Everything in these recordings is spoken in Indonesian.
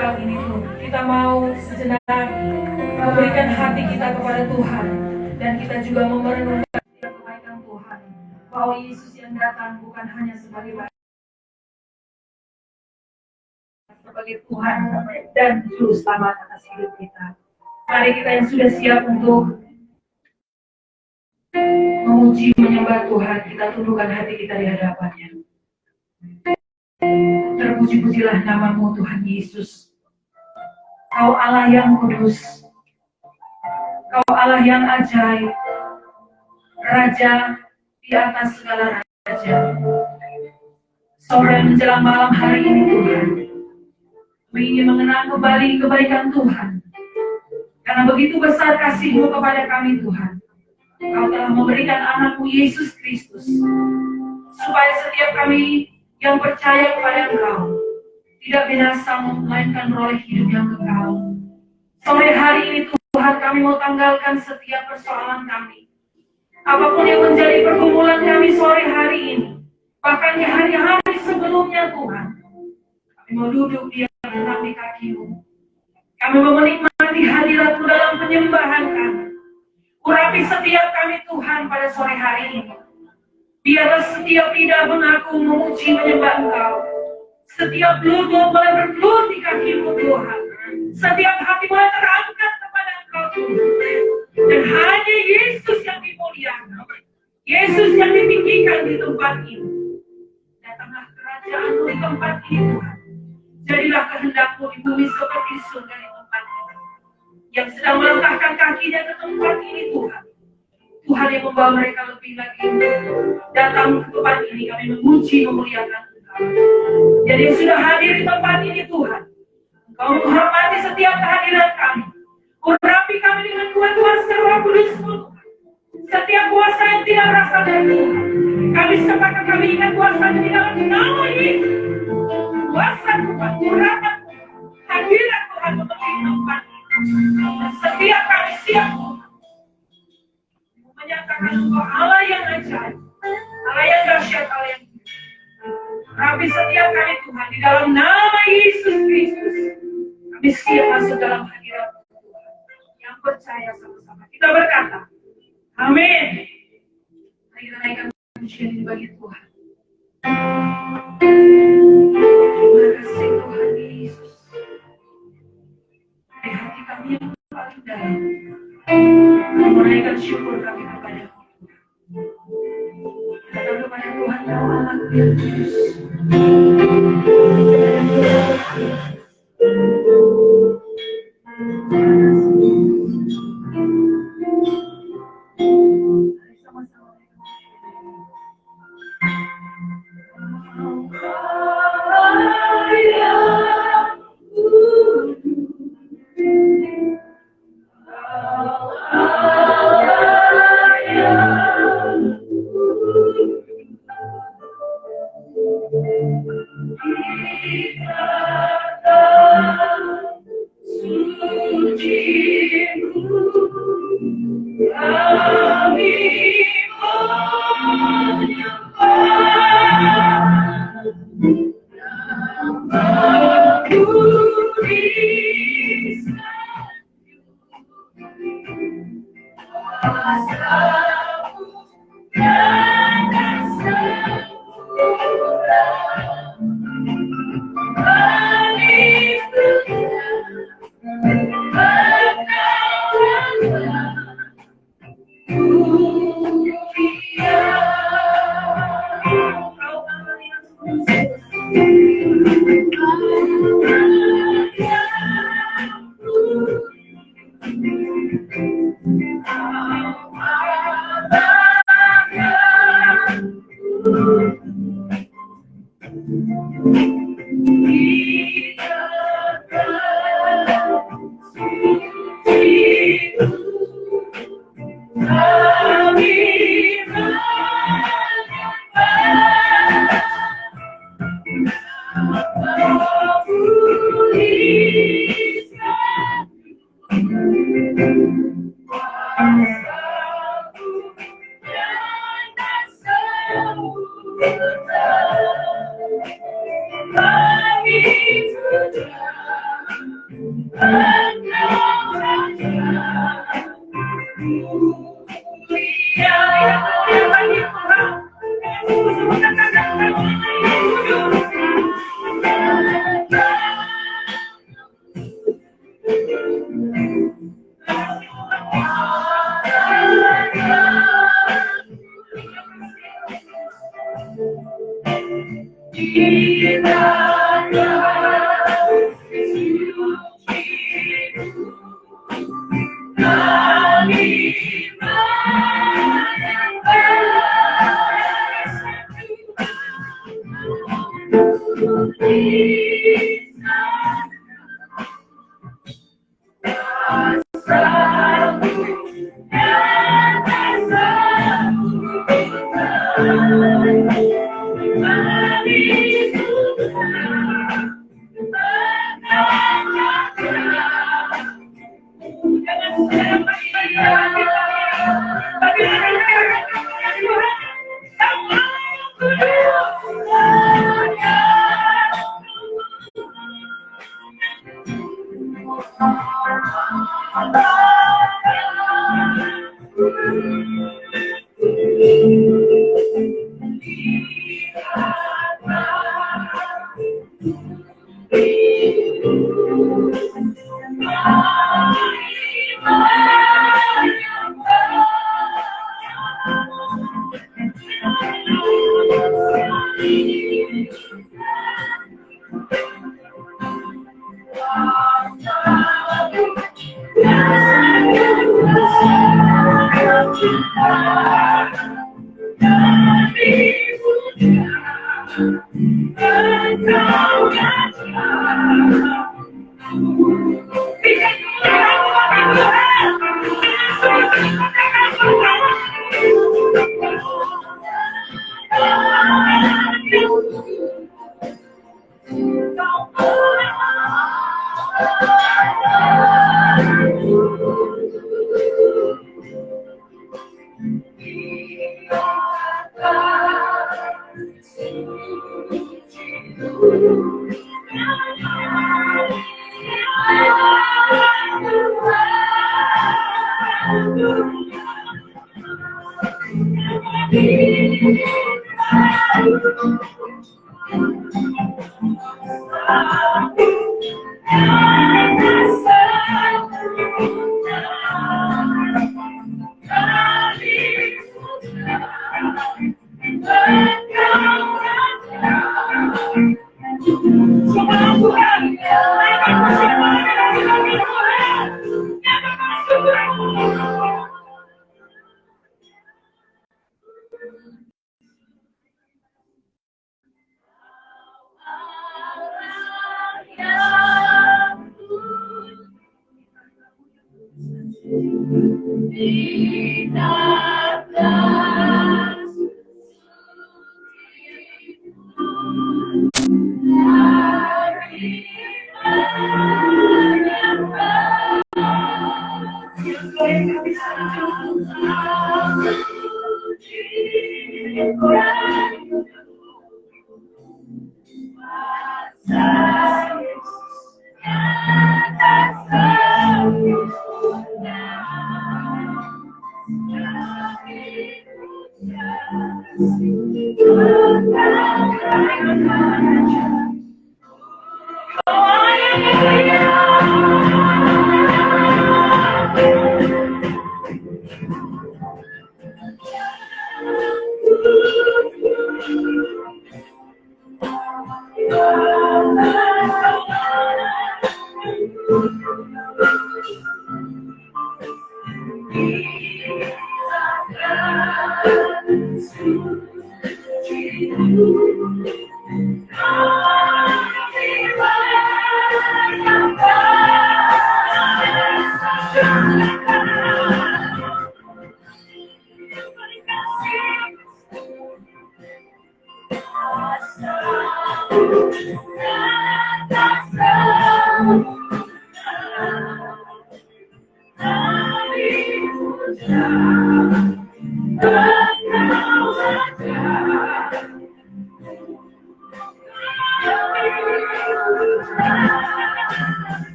saat ini Tuhan, kita mau sejenak memberikan hati kita kepada Tuhan, dan kita juga merenungkan kebaikan Tuhan, bahwa Yesus yang datang bukan hanya sebagai Tuhan dan Juru Selamat atas hidup kita. Mari kita yang sudah siap untuk memuji menyembah Tuhan, kita tundukkan hati kita di hadapannya. Terpuji-pujilah namamu Tuhan Yesus. Kau Allah yang kudus, Kau Allah yang ajaib, Raja di atas segala raja. Sore menjelang malam hari ini Tuhan, kami ingin mengenang kembali kebaikan Tuhan. Karena begitu besar kasih-Mu kepada kami Tuhan, Kau telah memberikan anak-Mu Yesus Kristus, supaya setiap kami yang percaya kepada Engkau tidak binasa melainkan beroleh hidup yang kekal. Sore hari ini Tuhan, kami mau tanggalkan setiap persoalan kami. Apapun yang menjadi pergumulan kami sore hari ini, bahkan di hari-hari sebelumnya Tuhan, kami mau duduk di kaki-Mu. Kami mau menikmati hadirat-Mu dalam penyembahan kami. Urapi setiap kami Tuhan pada sore hari ini. Biarlah setiap lidah mengaku memuji menyembah Engkau. Setiap lutut mulai bergelut di kaki-Mu Tuhan. Setiap hati mulai terangkat kepada Engkau Tuhan. Dan hanya Yesus yang dimuliakan, Yesus yang ditinggikan di tempat ini. Datanglah kerajaan-Mu di tempat ini Tuhan. Jadilah kehendak-Mu di bumi seperti surga di tempat ini. Yang sedang meletakkan kakinya ke tempat ini Tuhan, Tuhan yang membawa mereka lebih lagi datang ke tempat ini. Kami memuji memuliakan Engkau. Jadi yang sudah hadir di tempat ini Tuhan, Engkau menghormati setiap kehadiran kami. Urapi kami dengan kuasa Roh Kudus-Mu. Setiap kuasa yang tidak berasal dari Tuhan, kami sepakat, kami ingat kuasa di dalam nama Yesus. Kuasa Tuhan, urapan hadirat Tuhan memenuhi tempat ini. Setiap kami siap menyatakan Engkau Allah yang ajaib, Allah yang dahsyat, Allah yang rapi setiap kami Tuhan, di dalam nama Yesus Kristus. Kami siap masuk dalam hadirat Tuhan. Yang percaya sama-sama kita berkata, amin. Mari kita naikkan pujian ini bagi Tuhan. Terima kasih Tuhan Yesus. Dari hati kami yang paling dalam, kami menaikkan syukur kami kepada Tuhan. Kata kepada Tuhan, Kau Allah yang kudus.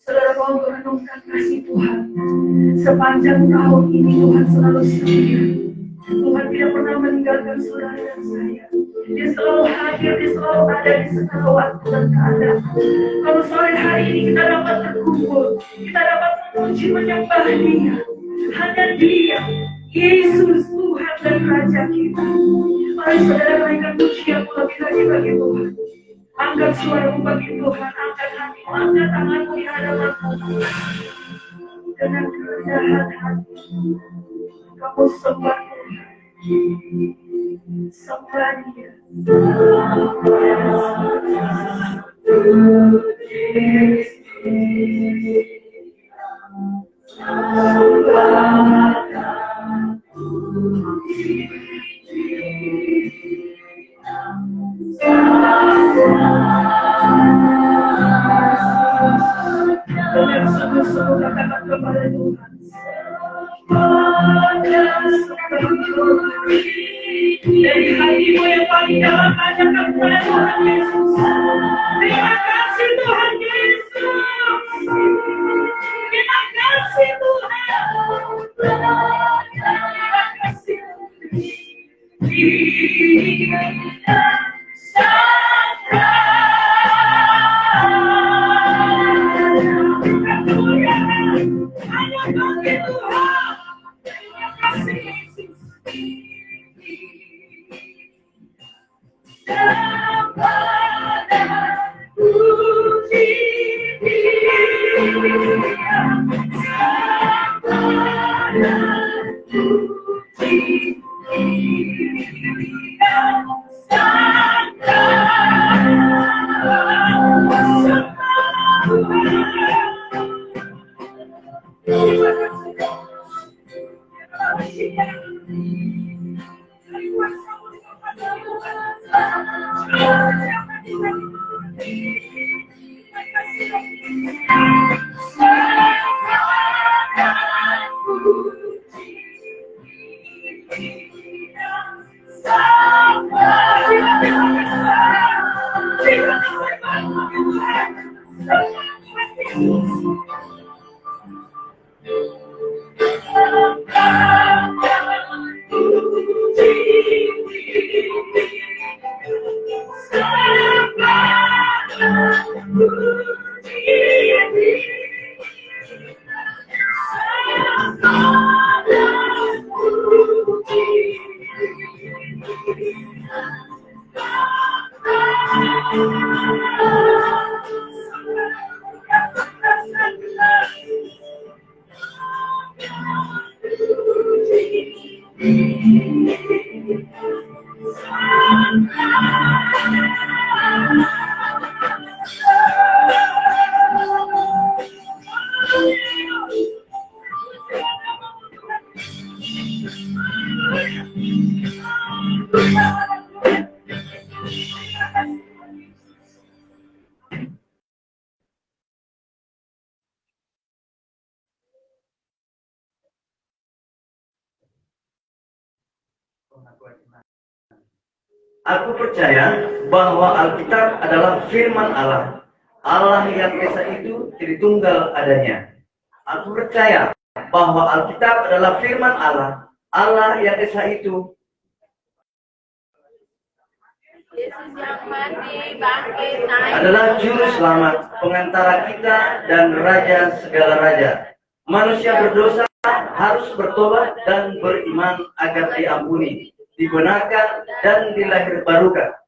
Saudara mau merenungkan kasih Tuhan. Sepanjang tahun ini Tuhan selalu setia. Tuhan tidak pernah meninggalkan saudara dan saya. Dia selalu hadir, dia selalu ada di segala waktu dan keadaan. Kalau sore hari ini kita dapat berkumpul, kita dapat memuji menyembah Dia. Hanya Dia, Yesus, Tuhan dan Raja kita. Mari saudara naikkan pujian lebih lagi bagi Tuhan. Angkat suaramu bagi Tuhan, angkat hatimu, angkat tanganmu di hadapan Tuhan. Dengan kerendahan hati, kamu sembah Tuhan. Sembah Dia. Dengan sungguh-sungguh katakan kepada Tuhan, dari hatimu yang paling dalam katakan kepada Tuhan Yesus. Terima kasih Tuhan Yesus. Terima kasih Tuhan. Terima kasih. Aku percaya bahwa Alkitab adalah firman Allah, Allah yang Esa itu Tritunggal adanya. Aku percaya bahwa Alkitab adalah firman Allah, Allah yang Esa itu Yesus yang mati, bangkit, naik, adalah juru selamat, pengantara kita dan raja segala raja. Manusia berdosa harus bertobat dan beriman agar diampuni, dibenarkan dan dilahirbarukan,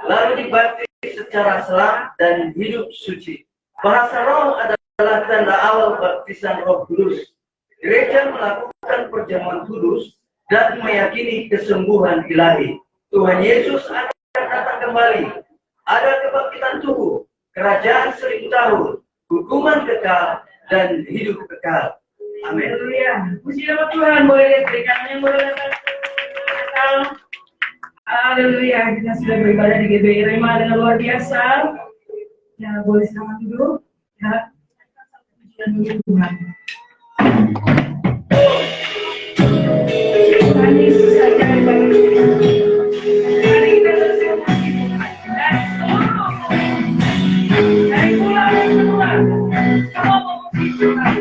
lalu dibaptis secara selam dan hidup suci. Bahasa roh adalah tanda awal baptisan Roh Kudus. Gereja melakukan perjamuan kudus dan meyakini kesembuhan ilahi. Tuhan Yesus akan datang kembali. Ada kebangkitan tubuh, kerajaan 1000 tahun, hukuman kekal, dan hidup kekal. Amin. Haleluya. Puji nama Tuhan. Boleh lihat berikan yang boleh datang. Haleluya. Kita sudah beribadah di GBI Rema dengan luar biasa. Ya, boleh selamat duduk. Ya. Puji Tuhan. Tuhan Yesus saja yang baik. Mari kita bersama puji Tuhan. Dari seluruh dari pulau dan keluar. Semua memuji Tuhan.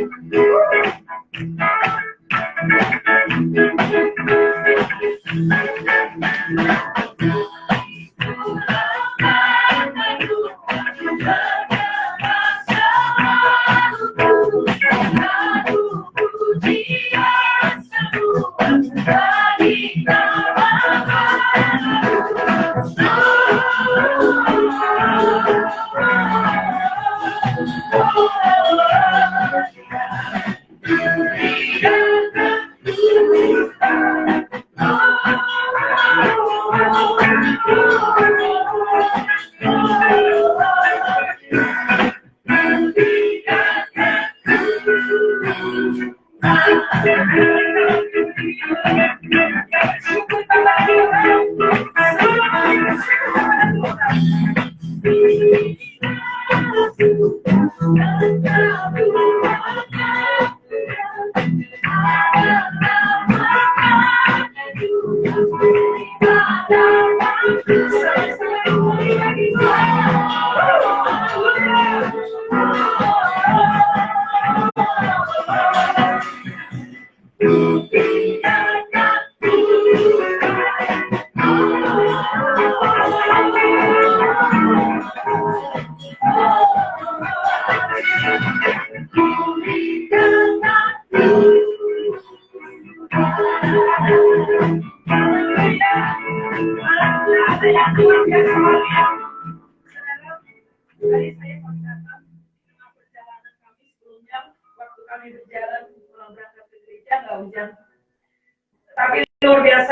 Tapi luar biasa,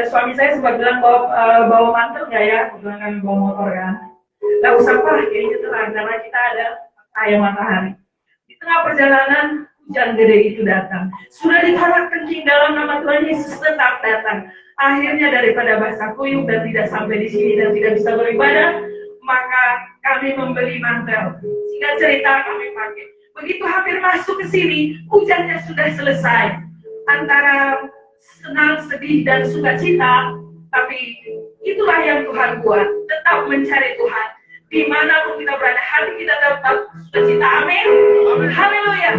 suami saya sempat bilang bawa mantel nggak ya, kebetulan kami bawa motor kan. Nggak usah pak, kayaknya terang karena kita ada cahaya matahari. Di tengah perjalanan hujan gede itu datang. Sudah ditolak kencing dalam nama Tuhan Yesus tetap datang. Akhirnya daripada basah kuyup dan tidak sampai di sini dan tidak bisa beribadah, maka kami membeli mantel. Sehingga cerita kami pakai. Begitu hampir masuk ke sini, hujannya sudah selesai. Antara senang, sedih, dan sukacita, tapi itulah yang Tuhan buat. Tetap mencari Tuhan. Dimanapun kita berada, hati kita tetap sukacita. Amin. Haleluya.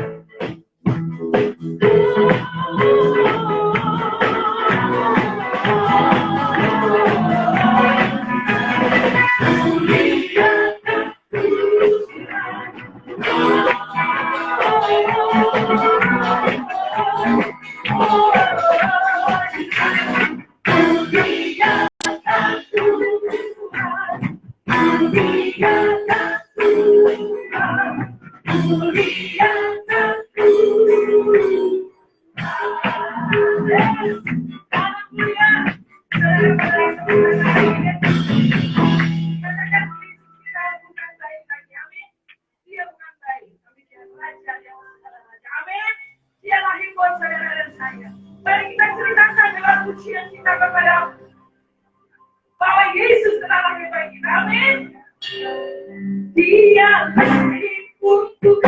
percaya. Mari kita ceritakan dalam pujian kita kepada bahwa Yesus telah lahir bagi kita. Amin. Dia lahir untuk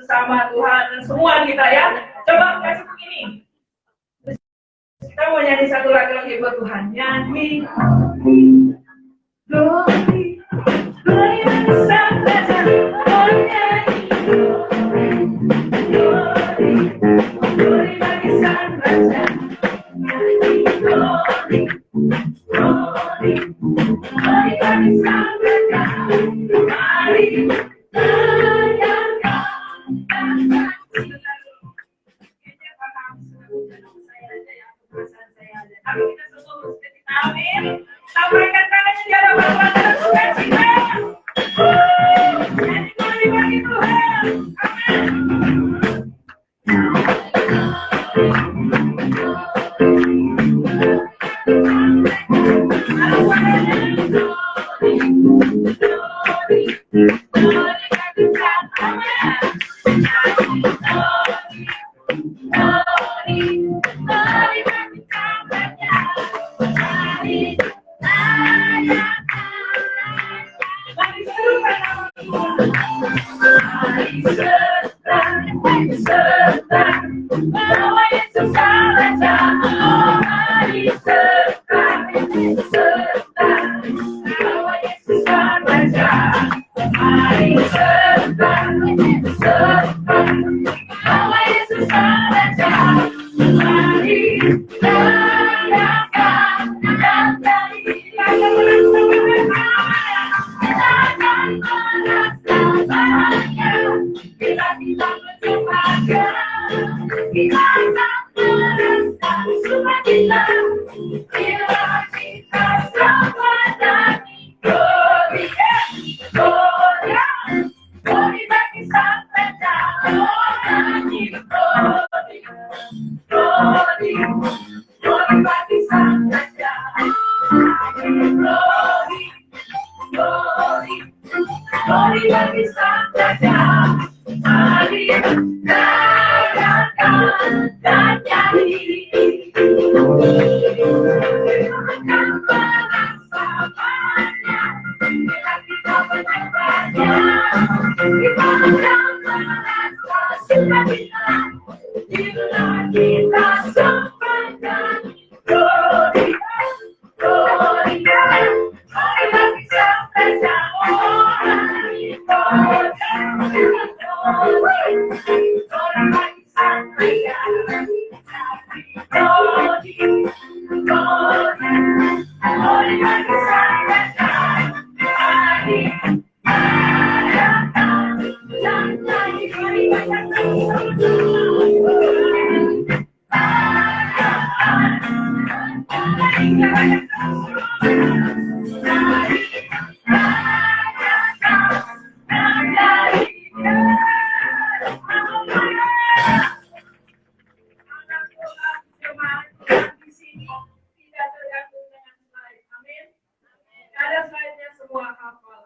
sesama Tuhan dan semua kita ya. Coba kasih begini. Kita mau nyanyi satu lagi buat Tuhan. Nyanyi. Glory, glory besar saja. Oh nyanyi. Glory, glory bagi sang raja. Nyanyi glory, glory, glory bagi sang raja. Mari. Amin. Sampaikan tangannya di hadapan Tuhan dan sukacita. Nyanyi bagi Tuhan. Bye. Glory bagi Sang Raja, mari rayakan dan nyanyi. Akan bersamanya, bila kita menyembahnya, kita akan merasa sukacita, bila kita sampaikan glory, glory, glory bagi Sang Raja, glory, bagi Sang Raja, glory bagi Sang Raja, mari rayakan dan nyanyi, glory bagi Sang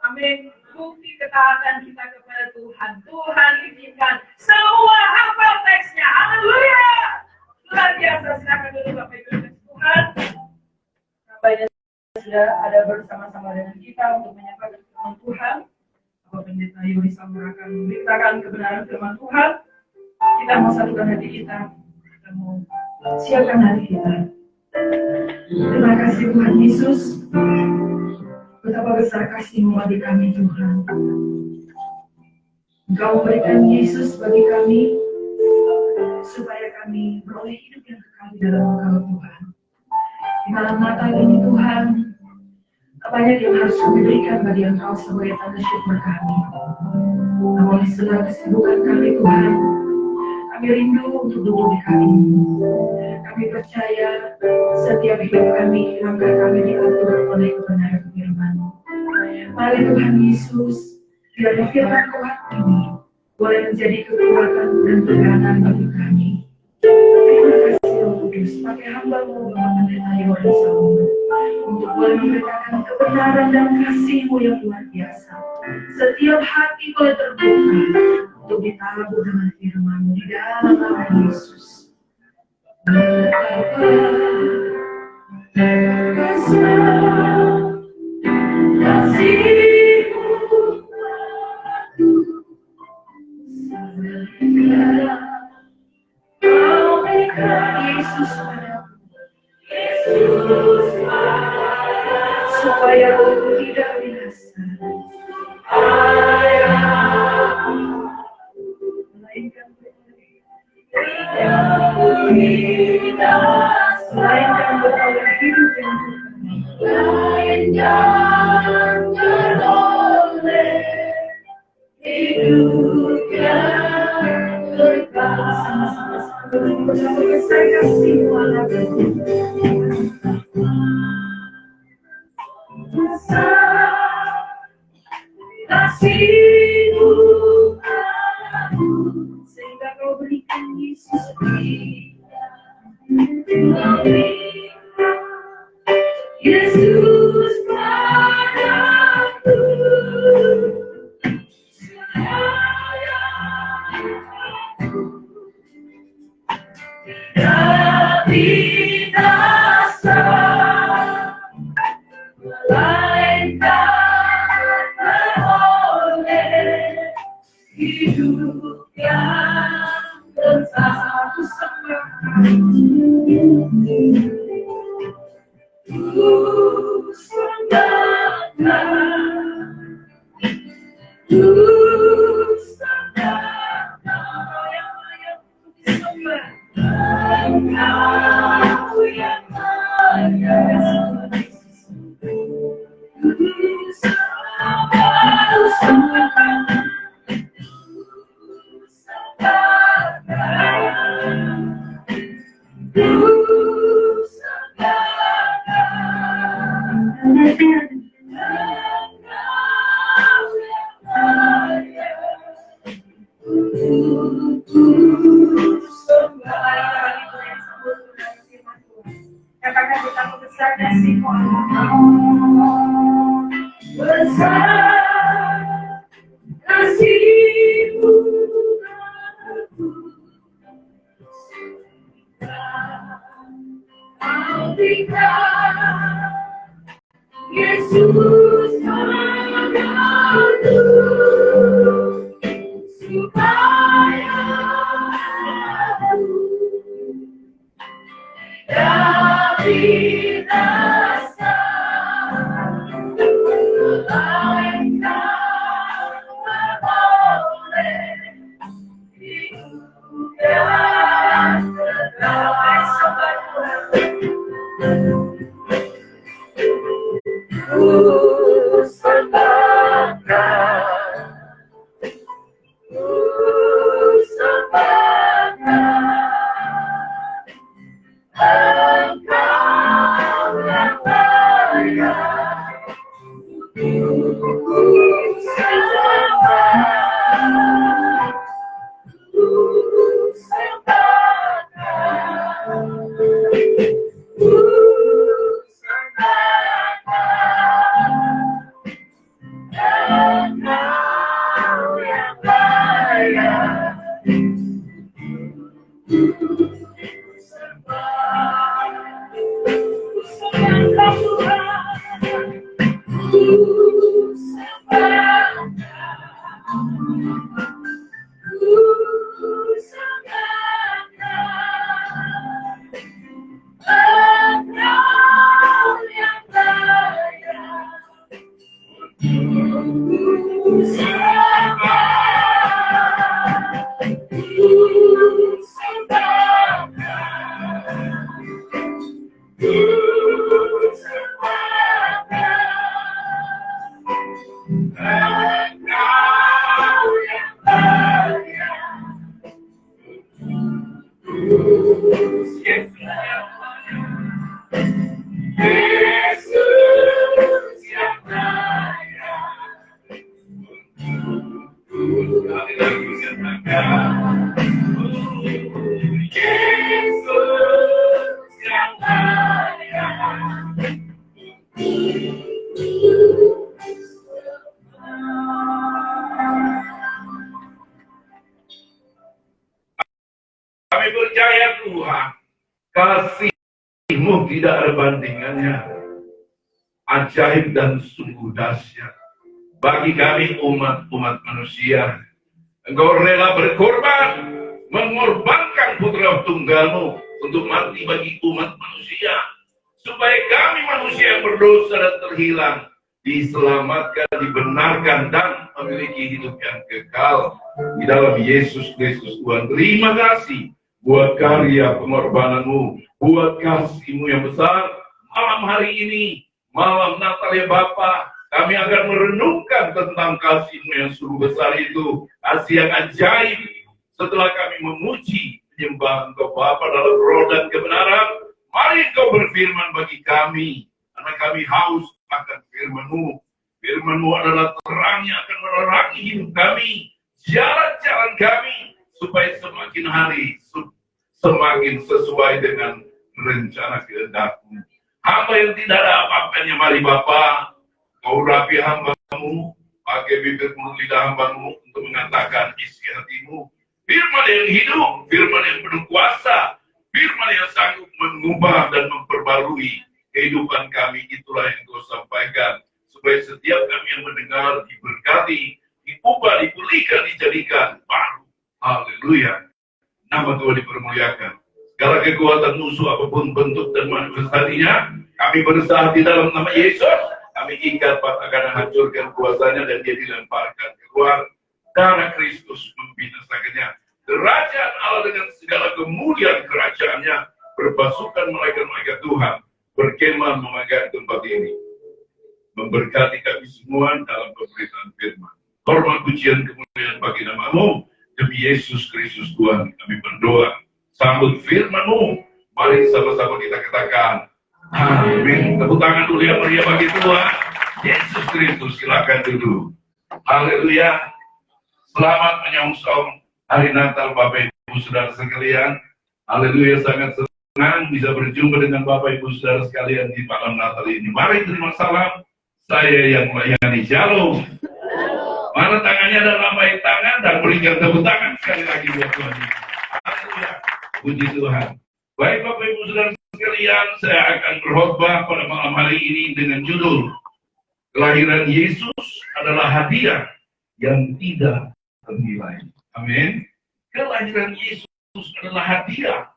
Amin. Bukti ketaatan kita kepada Tuhan. Tuhan izinkan semua hafal teksnya. Haleluya. Luar biasa. Silakan dulu Bapak Ibu Tuhan. Nampaknya sudah ada bersama-sama dengan kita untuk menyampaikan firman Tuhan. Bapak Pendeta Yoris akan memberitakan kebenaran firman Tuhan. Kita mau satukan hati kita. Kita mau siapkan hati kita. Terima kasih Tuhan Yesus. Betapa besar kasih-Mu bagi kami Tuhan. Engkau memberikan Yesus bagi kami, supaya kami beroleh hidup yang kekal di dalam Engkau Tuhan. Di malam Natal ini Tuhan, banyak yang harus kami berikan bagi Engkau sebagai tanda syukur kami. Namun di segala kesibukan kami Tuhan, kami rindu untuk duduk di kami-Mu. Kami percaya setiap hidup kami, langkah kami diatur oleh kebenaran firman-Mu. Mari Tuhan Yesus, biar firman Tuhan ini boleh menjadi kekuatan dan pegangan bagi kami. Terima kasih Roh Kudus, pakai hamba-Mu Bapak Pendeta Yoris untuk boleh memberitakan kebenaran dan kasih-Mu yang luar biasa. Setiap hati boleh terbuka untuk ditabur dengan firman-Mu di dalam nama Yesus. Betapa besar kasih-Mu padaku, sehingga Kau berikan Yesus padaku, Yesus padaku, supaya aku tidak binasa. Melainkan beroleh hidup yang kekal. Bersama besar kasih-Mu Anakku. Besar kasih-Mu padaku, sehingga Kau berikan Yesus kami. Yesus padaku, supaya tidak binasa, melainkan beroleh hidup yang kekal. Katakan betapa besar kasih-Mu. Besar Kami percaya Tuhan, kasih-Mu tidak ada bandingannya. Ajaib dan sungguh dahsyat bagi kami umat manusia. Engkau rela berkorban, mengorbankan putra tunggal-Mu untuk mati bagi umat manusia, supaya kami manusia yang berdosa dan terhilang diselamatkan, dibenarkan, dan memiliki hidup yang kekal di dalam Yesus Kristus Tuhan. Terima kasih buat karya pengorbanan-Mu, buat kasih-Mu yang besar. Malam hari ini, malam Natal ya Bapa, kami akan merenungkan tentang kasih-Mu yang sungguh besar itu, kasih yang ajaib. Setelah kami memuji, menyembah Engkau Bapa dalam roh dan kebenaran, mari Engkau berfirman bagi kami, karena kami haus akan firman-Mu. Firman-Mu adalah terang yang akan menerangi hidup kami, jalan-jalan kami, supaya semakin hari semakin sesuai dengan rencana kehendak-Mu. Hamba yang tidak ada apa-apanya, mari Bapa, Kau rapi hamba-Mu, pakai bibir mulut lidah hamba-Mu untuk mengatakan isi hati-Mu. Firman yang hidup, firman yang penuh kuasa, firman yang sanggup mengubah dan memperbarui kehidupan kami. Itulah yang Kau sampaikan, supaya setiap kami yang mendengar diberkati, diubah, dipulihkan, dijadikan baru. Haleluya. Nama Tuhan dipermuliakan. Segala kekuatan musuh apapun bentuk dan manifestasinya, kami berusaha di dalam nama Yesus. Kami ikat patahkan, hancurkan kuasanya, dan dia dilemparkan keluar. Darah Kristus membinasakannya. Kerajaan Allah dengan segala kemuliaan kerajaannya berpasukan malaikat-malaikat Tuhan berkemah memakai tempat ini, memberkati kami semua dalam pemberitaan firman. Hormat, pujian, kemuliaan bagi nama-Mu. Demi Yesus Kristus Tuhan kami berdoa. Sambut firman-Mu. Mari sama-sama kita katakan amin. Tepuk tangan dulu yang meriah bagi Tuhan Yesus Kristus. Silakan duduk. Haleluya. Selamat menyongsong hari Natal Bapak Ibu Saudara sekalian. Haleluya, sangat senang bisa berjumpa dengan Bapak Ibu Saudara sekalian di malam Natal ini. Mari terima salam. Saya yang melayani. Shalom. Mana tangannya dan lambaikan tangan dan berikan tepuk tangan sekali lagi buat Tuhan. Haleluya. Puji Tuhan. Baik Bapak Ibu Saudara sekalian, saya akan berkhotbah pada malam hari ini dengan judul Kelahiran Yesus adalah hadiah yang tidak ternilai. Amin. Kelahiran Yesus adalah hadiah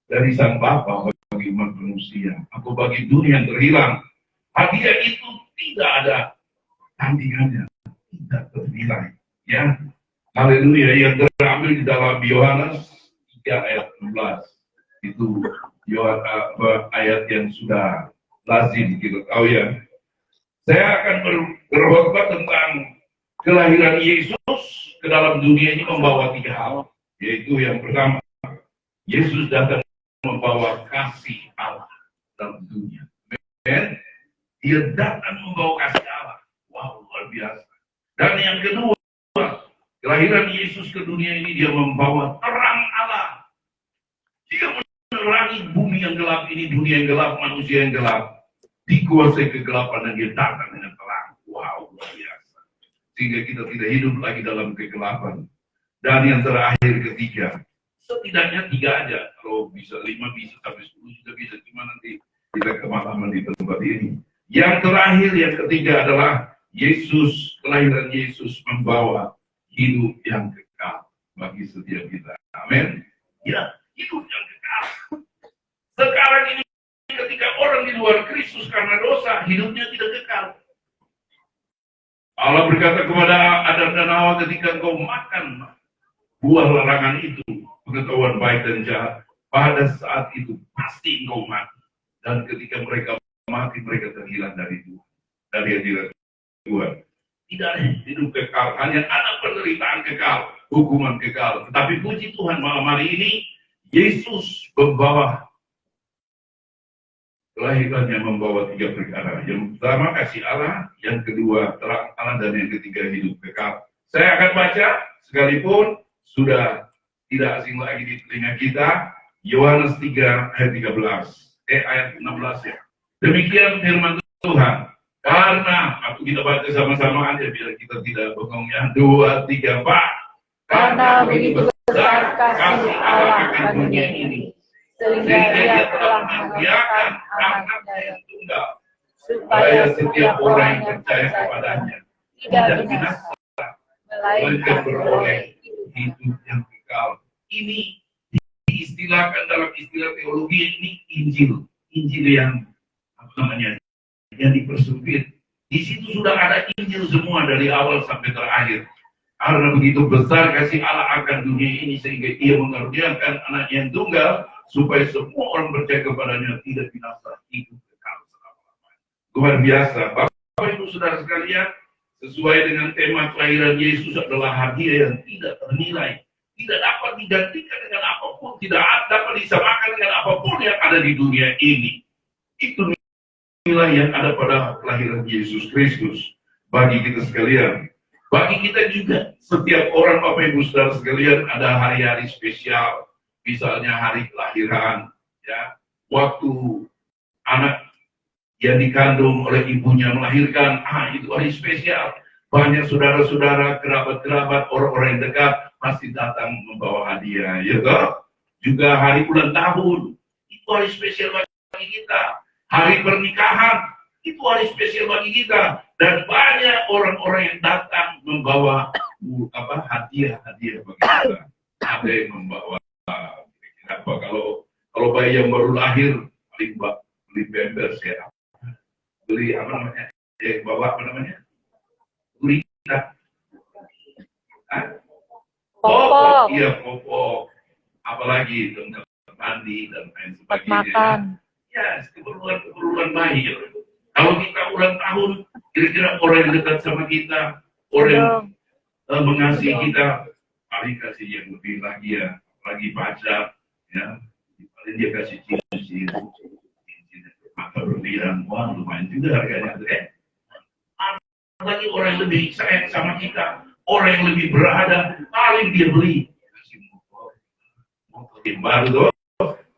dari Sang Bapa bagi umat manusia atau bagi dunia yang terhilang. Hadiah itu tidak ada tandingannya, tidak ternilai. Ya, haleluya. Yang terambil di dalam Yohanes 3 ayat 16 itu ayat yang sudah lazim kita tahu ya. Saya akan berkhotbah tentang kelahiran Yesus ke dalam dunia ini membawa 3 hal. Yaitu yang pertama, Yesus datang membawa kasih Allah dalam dunia. Dan dia datang membawa kasih Allah. Wow, luar biasa. Dan yang kedua, kelahiran Yesus ke dunia ini dia membawa terang Allah. Dia menerangi bumi yang gelap ini, dunia yang gelap, manusia yang gelap. Dikuasai kegelapan dan dia datang dengan terang. Wow, luar biasa. Sehingga kita tidak hidup lagi dalam kegelapan. Dan yang terakhir ketiga, setidaknya 3 aja. Kalau bisa 5, bisa sampai 10 juga bisa. Cuma nanti kita kemalaman di tempat ini. Yang terakhir, yang ketiga adalah Yesus, kelahiran Yesus membawa hidup yang kekal bagi setiap kita. Amin. Ya, hidup yang kekal. Sekarang ini ketika orang di luar Kristus karena dosa, hidupnya tidak kekal. Allah berkata kepada Adam dan Hawa, ketika engkau makan buah larangan itu, pengetahuan baik dan jahat, pada saat itu pasti engkau mati. Dan ketika mereka mati, mereka terhilang dari Tuhan, dari hadirat Tuhan. Tidak ada hidup kekal, hanya ada penderitaan kekal, hukuman kekal. Tetapi puji Tuhan, malam hari ini Yesus membawa kelahirannya, membawa 3 perkara. Yang pertama kasih Allah, yang kedua terang Allah, dan yang ketiga hidup kekal. Saya akan baca, sekalipun sudah tidak asing lagi di telinga kita, Yohanes 3 ayat 13, ayat 16 ya. Demikian firman Tuhan. Karena aku kita baca sama-sama aja biar kita tidak bengong ya. 2, 3, 4. Karena begitu besar kasih Allah akan dunia ini, sehingga Dia telah mengaruniakan Anaknya yang tunggal, supaya setiap orang yang percaya kepadanya tidak binasa, melainkan beroleh hidup yang kekal. Ini diistilahkan dalam istilah teologi ini Injil yang apa namanya, yang dipersempit. Di situ sudah ada Injil semua dari awal sampai terakhir. Karena begitu besar kasih Allah akan dunia ini sehingga Ia mengaruniakan Anaknya yang tunggal, supaya semua orang percaya kepadanya tidak binasa, hidup kekal selama-lamanya. Luar biasa. Bapak Ibu Saudara sekalian, sesuai dengan tema kelahiran Yesus adalah hadiah yang tidak ternilai, tidak dapat digantikan dengan apapun, tidak dapat disamakan dengan apapun yang ada di dunia ini. Itu nilai yang ada pada kelahiran Yesus Kristus bagi kita sekalian. Bagi kita juga, setiap orang Bapak Ibu Saudara sekalian ada hari-hari spesial. Misalnya hari kelahiran, ya, waktu anak yang dikandung oleh ibunya melahirkan, itu hari spesial. Banyak saudara-saudara, kerabat-kerabat, orang-orang yang dekat pasti datang membawa hadiah, ya toh? Juga hari ulang tahun, itu hari spesial bagi kita. Hari pernikahan, itu hari spesial bagi kita. Dan banyak orang-orang yang datang membawa hadiah-hadiah bagi kita. Ada yang membawa apa, kalau bayi yang baru lahir beli pampers ya, beli apa namanya, bawa apa namanya, gurita, popok, iya popok, apalagi tempat mandi dan lain sebagainya. Ya, keperluan bayi. Kalau kita ulang tahun, kira-kira orang yang dekat sama kita, orang yang mengasihi kita, paling kasih yang lebih lagi ya, lagi pacar. Ya, paling dia kasih cincin maka berlian, wah lumayan juga harganya tuh lagi orang yang lebih sayang sama kita, orang yang lebih berada, paling dia beli kasih motor yang baru tuh,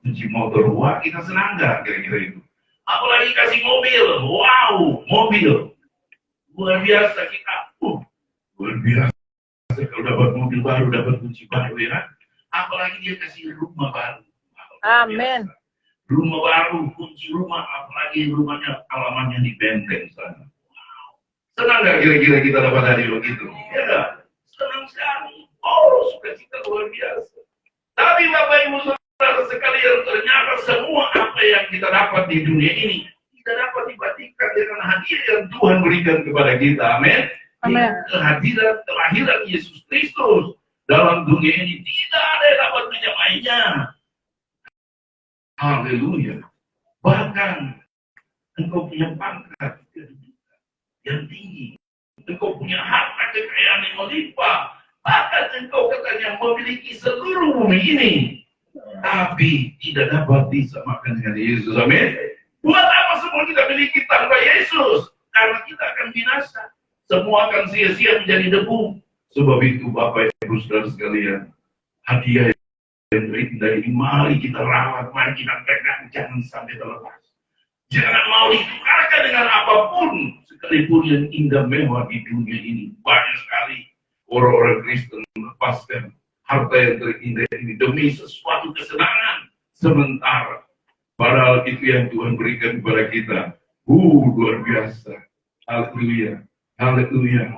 kunci motor, wah kita senang gak kira-kira itu. Apalagi kasih mobil, wow, mobil luar biasa kita, luar biasa kalau dapat mobil baru, dapat kunci baru ya. Apalagi dia kasih rumah baru. Amin. Rumah baru, kunci rumah, apalagi rumahnya, alamannya di Benteng sana. Wow. Senang gak kira-kira kita dapat hadiah begitu? Ya gak? Senang sekali. Oh, sukacita luar biasa. Tapi Bapak Ibu Saudara sekalian, ternyata semua apa yang kita dapat di dunia ini tidak dapat dibandingkan dengan hadiah yang Tuhan berikan kepada kita. Amin. Amin. Kelahiran Yesus Kristus dalam dunia ini tidak ada yang dapat menyamainya. Haleluya. Bahkan engkau punya pangkat. yang tinggi. Engkau punya harta kekayaan yang melimpah. Bahkan engkau katanya memiliki seluruh bumi ini. Tapi tidak dapat disamakan dengan Yesus. Amin. Buat apa semua kita miliki tanpa Yesus? Karena kita akan binasa. Semua akan sia-sia menjadi debu. Sebab itu Bapak Ibu Saudara sekalian, hadiah yang terindah ini mari kita rawat, mari kita pegang, jangan sampai terlepas. Jangan mau ditukarkan dengan apapun, sekalipun yang indah mewah di dunia ini. Banyak sekali orang-orang Kristen melepaskan harta yang terindah ini demi sesuatu kesenangan sementara. Padahal itu yang Tuhan berikan kepada kita. Luar biasa. Haleluya. Haleluya.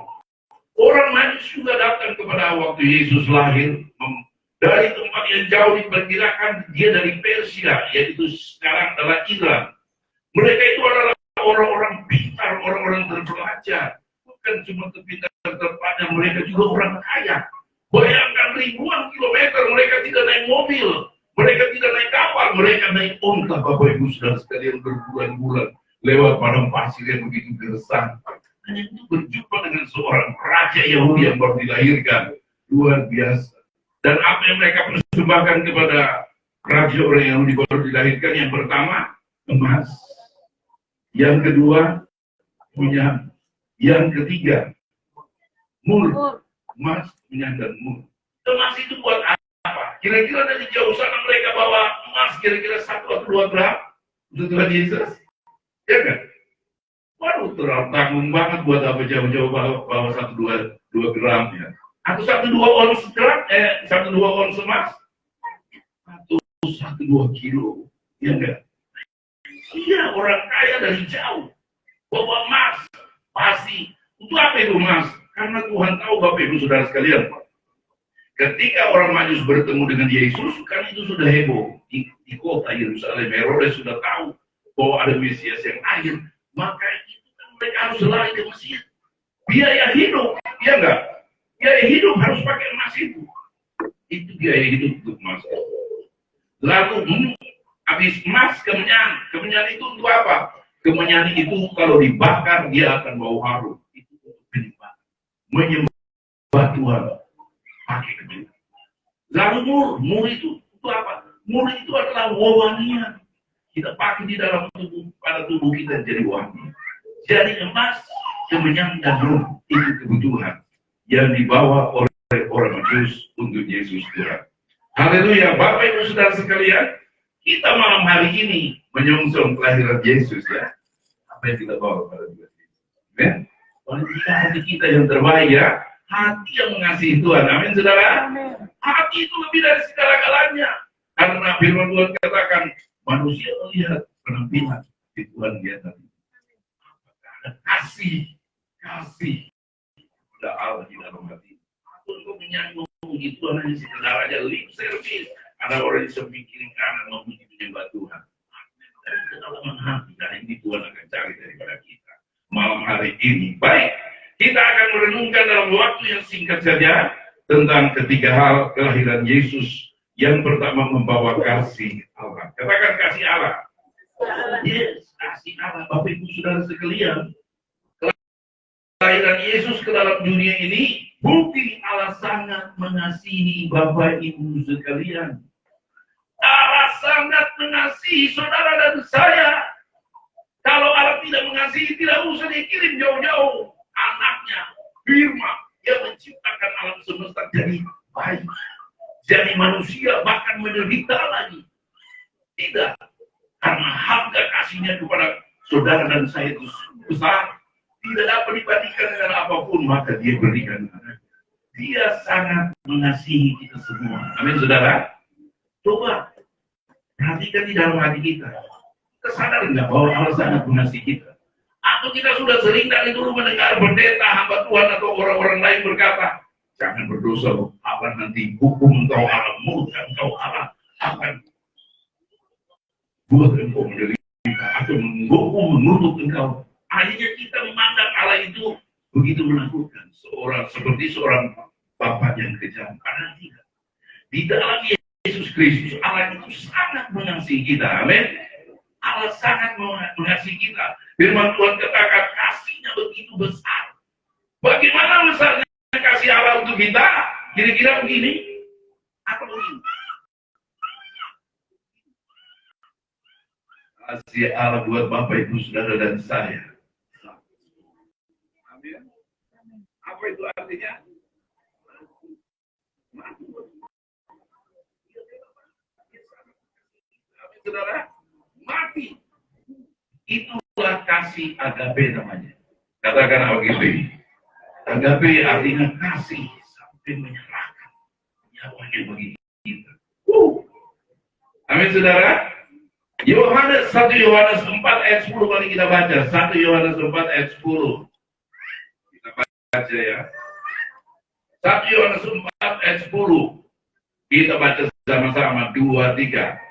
Orang Majus juga datang kepada waktu Yesus lahir dari tempat yang jauh, diperkirakan dia dari Persia, yaitu sekarang adalah Iran. Mereka itu adalah orang-orang pintar, orang-orang terpelajar. Bukan cuma terpelajar, mereka juga orang kaya. Bayangkan ribuan kilometer mereka tidak naik mobil, mereka tidak naik kapal, mereka naik onta, Bapak Ibu Saudara sekalian, berbulan-bulan lewat padang pasir yang begitu gersang. Hanya itu berjumpa dengan seorang raja Yahudi yang baru dilahirkan. Luar biasa. Dan apa yang mereka persembahkan kepada raja orang Yahudi baru dilahirkan? Yang pertama, emas. Yang kedua, minyak. Yang ketiga, mur. Emas, minyak, dan mur. Emas itu buat apa? Kira-kira dari jauh sana mereka bawa emas kira-kira 1 atau 2 gram untuk Tuhan Yesus. Ya kan? Waduh, terlalu tanggung banget buat apa jauh-jauh bawa 1-2 gram ya. Atau 1-2 ons gram, 1-2 ons emas. Atau 1-2 kilo. Ya enggak? Iya, orang kaya dari jauh. Bawa emas, pasti. Untuk apa itu emas? Karena Tuhan tahu Bapak Ibu Saudara sekalian. Ketika orang Majus bertemu dengan Yesus, kan itu sudah heboh. Di kota Yerusalem, Herodes sudah tahu bahwa ada Mesias yang lahir. Maka itu kan mereka harus lari ke Mesir. Biaya hidup, ya enggak? Biaya hidup harus pakai emas itu. Itu biaya hidup untuk emas. Lalu habis emas, kemenyan. Kemenyan itu untuk apa? Kemenyan itu kalau dibakar dia akan bau harum. Itu untuk penyembah. Menyembah Tuhan. Pakai kemenyan. Lalu mur itu untuk apa? Mur itu adalah wewangian. Kita pakai di dalam tubuh, pada tubuh kita jadi wangi. Jadi emas, kemenyan, dan mur itu kebutuhan yang dibawa oleh orang Majus untuk Yesus Tuhan. Haleluya, Bapak Ibu Saudara sekalian, kita malam hari ini menyongsong kelahiran Yesus ya. Apa yang kita bawa pada Tuhan Yesus? Ya? Kita hati kita yang terbaik ya, hati yang mengasihi Tuhan. Amin, saudara. Hati itu lebih dari segala-galanya. Karena firman Tuhan katakan, manusia melihat penampilan di Tuhan dia tadi. Ada kasih kepada Allah di dalam hati. Untuk menyanyi memuji Tuhan hanya sekedar aja lip service. Ada orang yang samping kiri kanan memuji menyembah Tuhan. Dari kedalaman hati, dan ini Tuhan akan cari daripada kita. Malam hari ini, baik, kita akan merenungkan dalam waktu yang singkat saja tentang ketiga hal kelahiran Yesus. Yang pertama membawa kasih Allah. Katakan kasih Allah. Yes, kasih Allah. Bapak Ibu Saudara sekalian, kelahiran Yesus ke dalam dunia ini bukti Allah sangat mengasihi Bapak Ibu sekalian. Allah sangat mengasihi saudara dan saya. Kalau Allah tidak mengasihi, tidak usah dikirim jauh-jauh anaknya, Firman yang menciptakan alam semesta jadi baik. Jadi manusia bahkan menderita lagi. Tidak. Karena harga kasihnya kepada saudara dan saya itu besar. Tidak dapat dibandingkan dengan apapun. Maka dia berikan. Dia sangat mengasihi kita semua. Amin saudara. Coba. Perhatikan di dalam hati kita. Kita sadar nggak bahwa Allah sangat mengasihi kita. Atau kita sudah sering dari dulu mendengar pendeta, hamba Tuhan atau orang-orang lain berkata, jangan berdosa, apa nanti hukum engkau Allah, murka engkau Allah akan buat engkau menderita atau menghukum, menutup engkau. Akhirnya kita memandang Allah itu begitu menakutkan, seperti seorang bapak yang kejam. Karena tidak. Di dalam Yesus Kristus, Allah itu sangat mengasihi kita. Amin. Allah sangat mengasihi kita. Firman Tuhan katakan kasihnya begitu besar. Bagaimana besarnya kasih Allah untuk kita? Kira-kira begini atau begini? Kasih Allah buat Bapak, Ibu, Saudara, dan saya. Amin. Apa itu artinya? Amin, saudara. Mati. Itulah kasih agape namanya. Katakan agape. Agape artinya kasih sampai menyerahkan nyawanya bagi kita. Amin, saudara. 1 Yohanes 4 ayat 10 mari kita baca. 1 Yohanes 4 ayat 10. Kita baca ya. 1 Yohanes 4 ayat 10. Kita baca sama-sama 2, 3.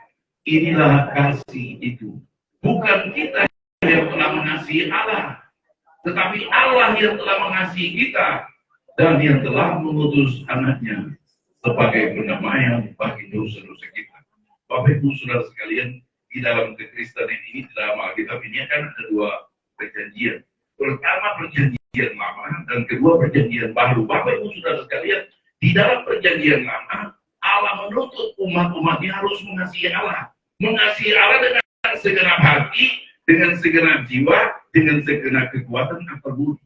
Inilah kasih itu. Bukan kita yang telah mengasihi Allah, tetapi Allah yang telah mengasihi kita dan yang telah mengutus anaknya sebagai pendamaian bagi dosa-dosa kita. Bapak, Ibu, Saudara sekalian, di dalam kekristenan ini, di dalam Alkitab ini akan ada 2 perjanjian. Pertama perjanjian lama dan kedua perjanjian baru. Bapak, Ibu, Saudara sekalian, di dalam perjanjian lama, Allah menuntut umat-umatnya harus mengasihi Allah. Mengasihi Allah dengan segenap hati, dengan segenap jiwa, dengan segenap kekuatan atau budi.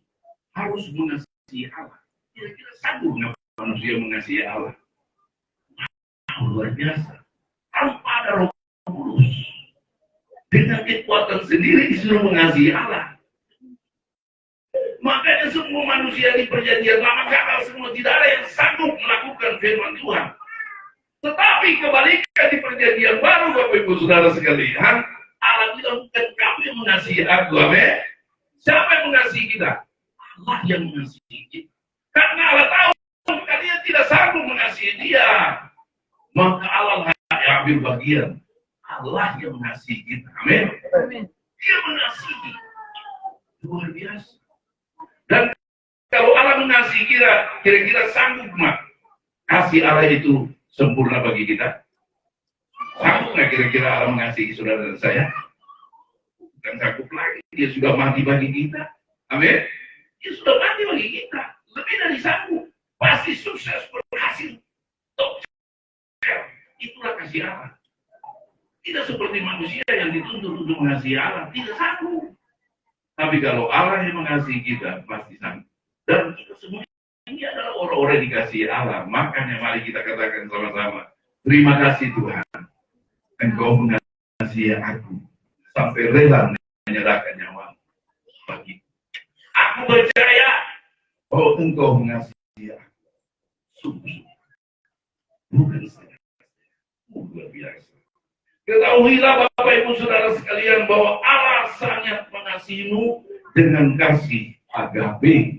Harus mengasihi Allah. Kira-kira sanggup nggak manusia mengasihi Allah? Luar biasa. Tanpa ada Roh Kudus, dengan kekuatan sendiri disuruh mengasihi Allah. Makanya semua manusia di perjanjian lama gagal semua, tidak ada yang sanggup melakukan firman Tuhan. Tetapi kebalikan di perjanjian baru, Bapak, Ibu, Saudara sekalian, Allah bilang bukan kamu yang mengasihi aku, amin. Siapa yang mengasihi kita? Allah yang mengasihi kita. Karena Allah tahu kalian tidak sanggup mengasihi Dia, maka Allah yang ambil bagian. Allah yang mengasihi kita, amin. Dia mengasihi, luar biasa. Dan kalau Allah mengasihi kita, kira-kira sanggup nggak kasih Allah itu sempurna bagi kita? Sanggup nggak kira-kira Allah mengasihi saudara dan saya? Bukan sanggup lagi, Dia sudah mati bagi kita, amin. Dia sudah mati bagi kita, lebih dari sanggup. Pasti sukses, berhasil. Itulah kasih Allah. Tidak seperti manusia yang dituntut untuk mengasihi Allah, tidak sanggup. Tapi kalau Allah yang mengasihi kita, pasti sanggup. Dan kita semua ini adalah orang-orang yang dikasihi Allah. Makanya mari kita katakan sama-sama, terima kasih Tuhan, Engkau mengasihi aku sampai rela menyerahkan nyawa bagi. Aku percaya bahwa Engkau mengasihi aku. Sungguh-sungguh. Bukan saja. Luar biasa. Ketahuilah Bapak, Ibu, Saudara sekalian, bahwa Allah sangat mengasihimu dengan kasih agape.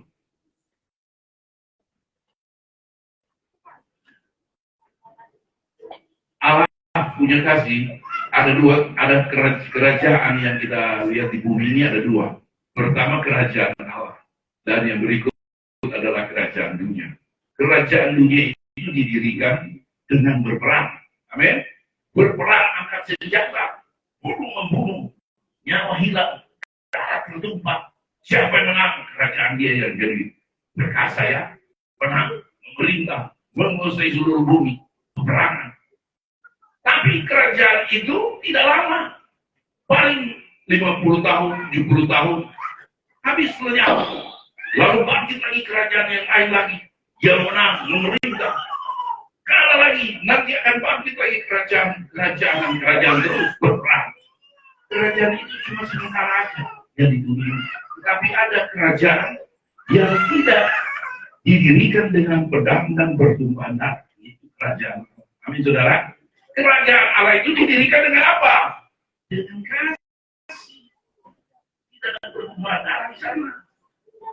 Allah punya kasih, ada 2, ada kerajaan yang kita lihat di bumi ini ada 2. Pertama kerajaan Allah, dan yang berikut adalah kerajaan dunia. Kerajaan dunia itu didirikan dengan berperang, amin. Berperang, angkat senjata, bunuh-membunuh, nyawa hilang, darah tertumpah. Siapa yang menang? Kerajaan dia yang jadi berkasa, ya, menang, memerintah, menguasai seluruh bumi, peperangan. Tapi kerajaan itu tidak lama, paling 50 tahun, 70 tahun, habis lenyap. Lalu bangkit lagi kerajaan yang lain lagi, yang menang, memerintah. Kalah lagi, nanti akan bangkit lagi kerajaan terus berperang. Kerajaan itu cuma sementara aja yang di dunia. Tetapi ada kerajaan yang tidak didirikan dengan pedang dan bertumpahan darah. Itu kerajaan. Amin, saudara. Kerajaan Allah itu didirikan dengan apa? Dengan kasih. Tidak ada bertumpahan darah di sana.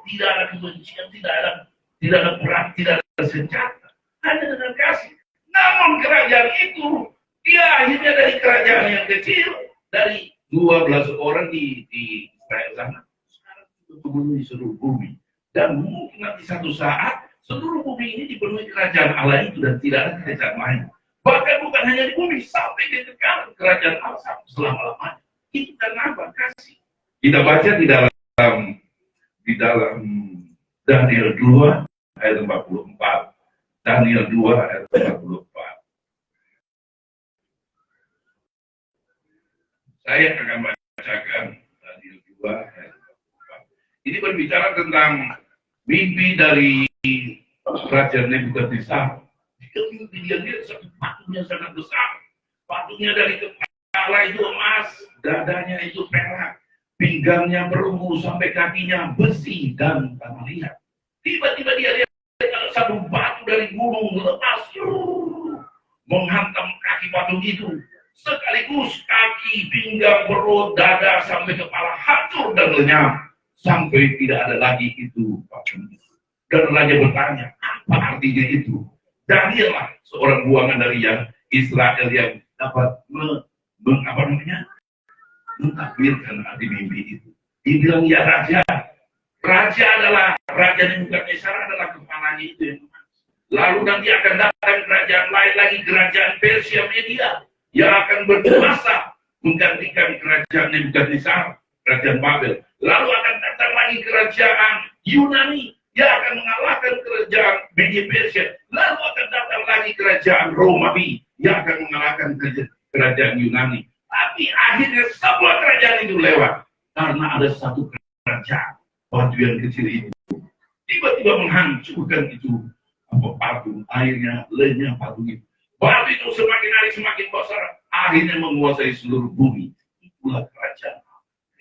Tidak ada kebencian, tidak ada perang, tidak ada senjata. Hanya dengan kasih. Namun kerajaan itu, dia akhirnya dari kerajaan yang kecil, dari 12 orang di Israel sana, sekarang dipenuhi seluruh bumi. Dan mungkin nanti satu saat, seluruh bumi ini dipenuhi kerajaan Allah itu dan tidak ada kerajaan lain. Bahkan bukan hanya di bumi, sampai di kekal kerajaan Allah selama-lamanya. Itu karena apa? Kasih. Kita baca di dalam Daniel 2 ayat 44. Daniel 2 ayat 44. Saya akan bacakan Daniel 2 ayat 44. Ini berbicara tentang mimpi dari Raja Nebukadnezar. Jika mimpi dia lihat patungnya sangat besar. Patungnya dari kepala itu emas, dadanya itu perak, pinggangnya perunggu sampai kakinya besi dan tanah liat. Tiba-tiba dia lihat ada satu batu dari gunung lepas menghantam kaki patung itu. Sekaligus kaki, pinggang, perut, dada sampai kepala hancur dan lenyap sampai tidak ada lagi itu patung itu. Dan raja bertanya, apa artinya itu? Daniel seorang buangan dari yang Israel yang dapat mentakbirkan arti mimpi itu. Dia bilang, ya raja. Raja Nebukadnezar adalah kepalanya itu yang emas. Lalu nanti akan datang kerajaan lain lagi, kerajaan Persia Media, yang akan berkuasa menggantikan kerajaan Nebukadnezar, kerajaan Babel. Lalu akan datang lagi kerajaan Yunani, yang akan mengalahkan kerajaan Media Persia. Lalu akan datang lagi kerajaan Romawi, yang akan mengalahkan kerajaan Yunani. Tapi akhirnya semua kerajaan itu lewat. Karena ada satu kerajaan, batu yang kecil itu, tiba-tiba menghancurkan itu patung, airnya lenyap patung itu. Batu itu semakin hari semakin besar, akhirnya menguasai seluruh bumi. Itulah kerajaan.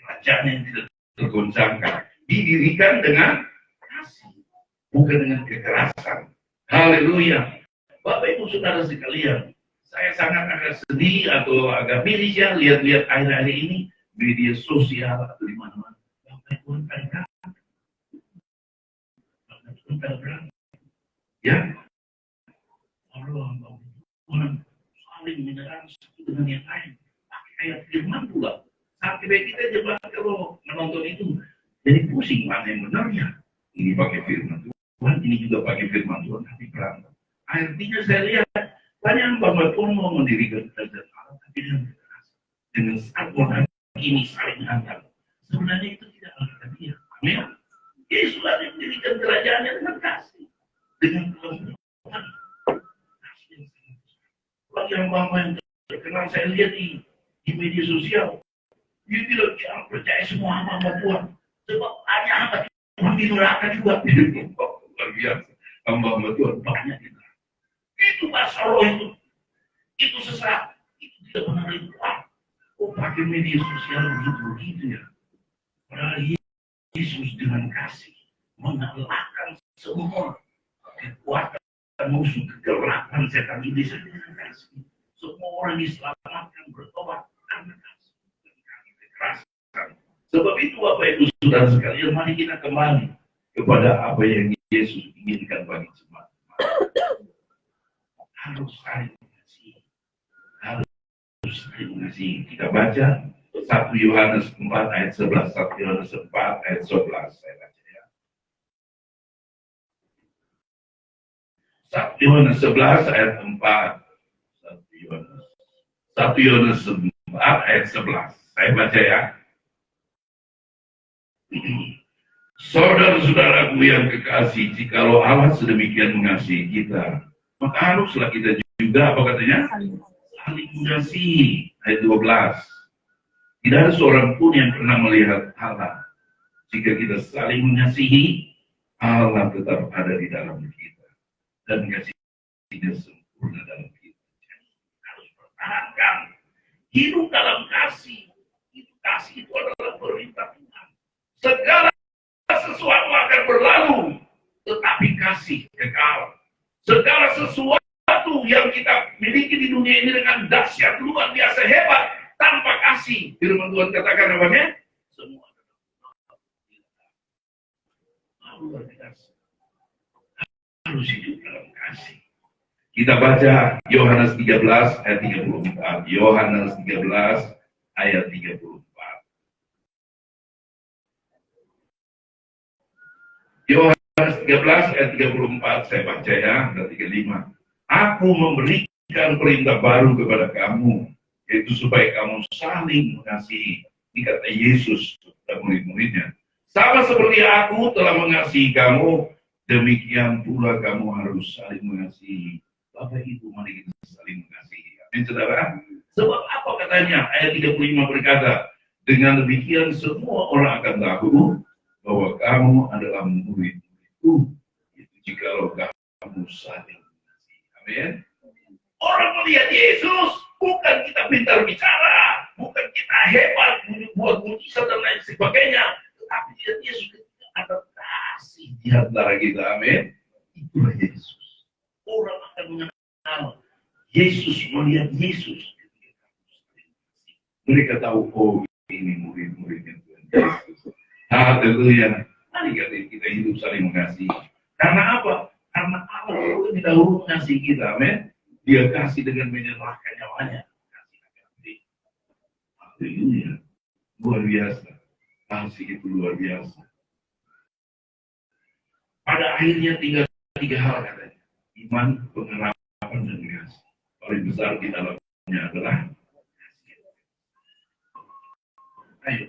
Kerajaan yang tidak tergoncangkan. Didirikan dengan kasih, bukan dengan kekerasan. Haleluya. Bapak Ibu Saudara sekalian, saya sangat agak sedih atau agak miris ya lihat-lihat akhir-akhir ini media sosial atau di mana-mana. Bapak Ibu ya, orang saling menyerang satu dengan yang lain. Pakai ayat firman pula. Sampai kita coba kalau menonton itu jadi pusing mana yang benarnya. Ini pakai firman Tuhan, ini juga pakai firman Tuhan, tapi berantem. Artinya saya lihat banyak Bapak Tuhan mau mendirikan kerajaan Allah, tapi dengan satu orang ini saling hantam. Sebenarnya itu tidak ada dia. Amin. Yesus sudah mendirikan kerajaannya dengan kasih, dengan kelembutan. Bagi yang Bapak yang terkenal saya lihat di media sosial, dia bilang jangan percaya semua hamba Tuhan, sebab hanya hamba Tuhan di neraka juga. Luar biasa, hamba Tuhan banyak di neraka. Itu bahasa roh itu sesat, itu tidak benar itu. Oh pakai media sosial begitu ya. Padahal Yesus dengan kasih mengalahkan semua kekuatan musuh kegelapan setan iblis dengan kasih. Semua orang diselamatkan bertobat karena kasih dan karena kekerasan. Sebab itu Bapak Ibu Saudara sekalian, mari kita kembali kepada apa yang Yesus inginkan bagi jemaat. Harus saling mengasihi. Harus saling mengasihi. Kita baca 1 Yohanes 4 ayat 11. 1 Yohanes 4 ayat 11. Saya baca ya. 1 Yohanes 11 ayat 4. 1 Yohanes 4 ayat 11. Saya baca ya. Saudara-saudaraku yang kekasih, jikalau Allah sedemikian mengasihi kita, maka haruslah kita juga, apa katanya? Saling mengasihi. Ayat 12. Tidak ada seorang pun yang pernah melihat Allah. Jika kita saling mengasihi, Allah tetap ada di dalam kita. Dan kasihnya sempurna dalam kita. Jadi, harus pertahankan. Hidup dalam kasih. Kasih itu adalah perintah Tuhan. Segala sesuatu akan berlalu, tetapi kasih kekal. Segala sesuatu yang kita miliki di dunia ini dengan dahsyat luar biasa hebat, tanpa kasih, firman Tuhan katakan apanya? Semua luar biasa. Harus hidup dalam kasih. Kita baca Yohanes 13 ayat 34. Yohanes 13 ayat 34. Yohanes 13 ayat 34 saya baca ya, dan 35. Aku memberikan perintah baru kepada kamu, yaitu supaya kamu saling mengasihi. Ini kata Yesus kepada murid-muridnya. Sama seperti aku telah mengasihi kamu, demikian pula kamu harus saling mengasihi. Bapak Ibu, mari kita saling mengasihi. Amin, saudara. Sebab apa katanya? Ayat 35 berkata, dengan demikian semua orang akan tahu bahwa kamu adalah murid-muridku. Itu jikalau kamu saling mengasihi. Amin. Orang melihat Yesus, bukan kita pintar bicara, bukan kita hebat, buat mujizat dan lain sebagainya, tapi Yesus ada kasih di antara kita. Amin. Itulah Yesus. Orang akan mengenal Yesus, melihat Yesus. Mereka tahu, oh ini murid-muridnya Tuhan Yesus. Haleluya. Mari kita hidup saling mengasihi. Karena apa? Karena Allah lebih dahulu mengasihi kita. Amin. Dia kasih dengan menyerahkan nyawanya. Kasih agape. Haleluya. Luar biasa. Kasih itu luar biasa. Pada akhirnya tinggal 3 hal katanya. Iman, pengharapan, dan kasih. Paling besar di dalamnya adalah kasih. Ayo,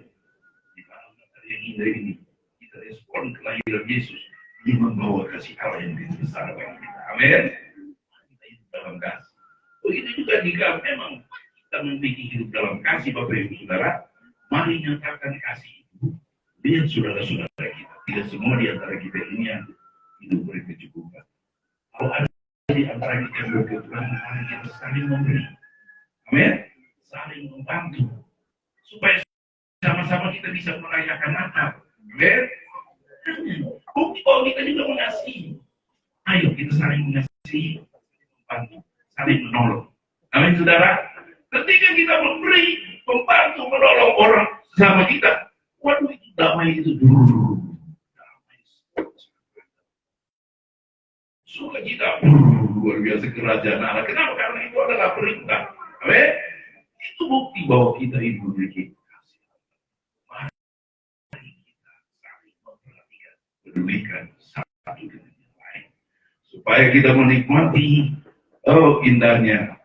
di dalam kata yang indah ini, kita respon kelahiran Yesus. Dia membawa kasih Allah yang besar bagi kita. Amin. Kita hidup dalam kasih. Begitu juga jika memang kita memiliki hidup dalam kasih, Bapak Ibu Saudara, mari nyatakan kasih itu. Lihat saudara-saudara kita. Tidak semua di antara kita ini yang hidup berkecukupan. Kalau ada di antara kita yang berkecukupan, mari kita saling memberi. Amin. Saling membantu. Supaya sama-sama kita bisa merayakan Natal. Amin. Bukti bahwa kita juga mengasihi. Ayo kita saling mengasihi, membantu, saling menolong. Amin, saudara. Ketika kita memberi, membantu, menolong orang sama kita, waduh itu damai itu dulu. Damai. Suka kita luar biasa kerajaan Allah. Kenapa? Karena itu adalah perintah. Amin. Itu bukti bahwa kita hidup memiliki kasih. Mari kita saling memperhatikan, pedulikan satu dengan yang lain, supaya kita menikmati indahnya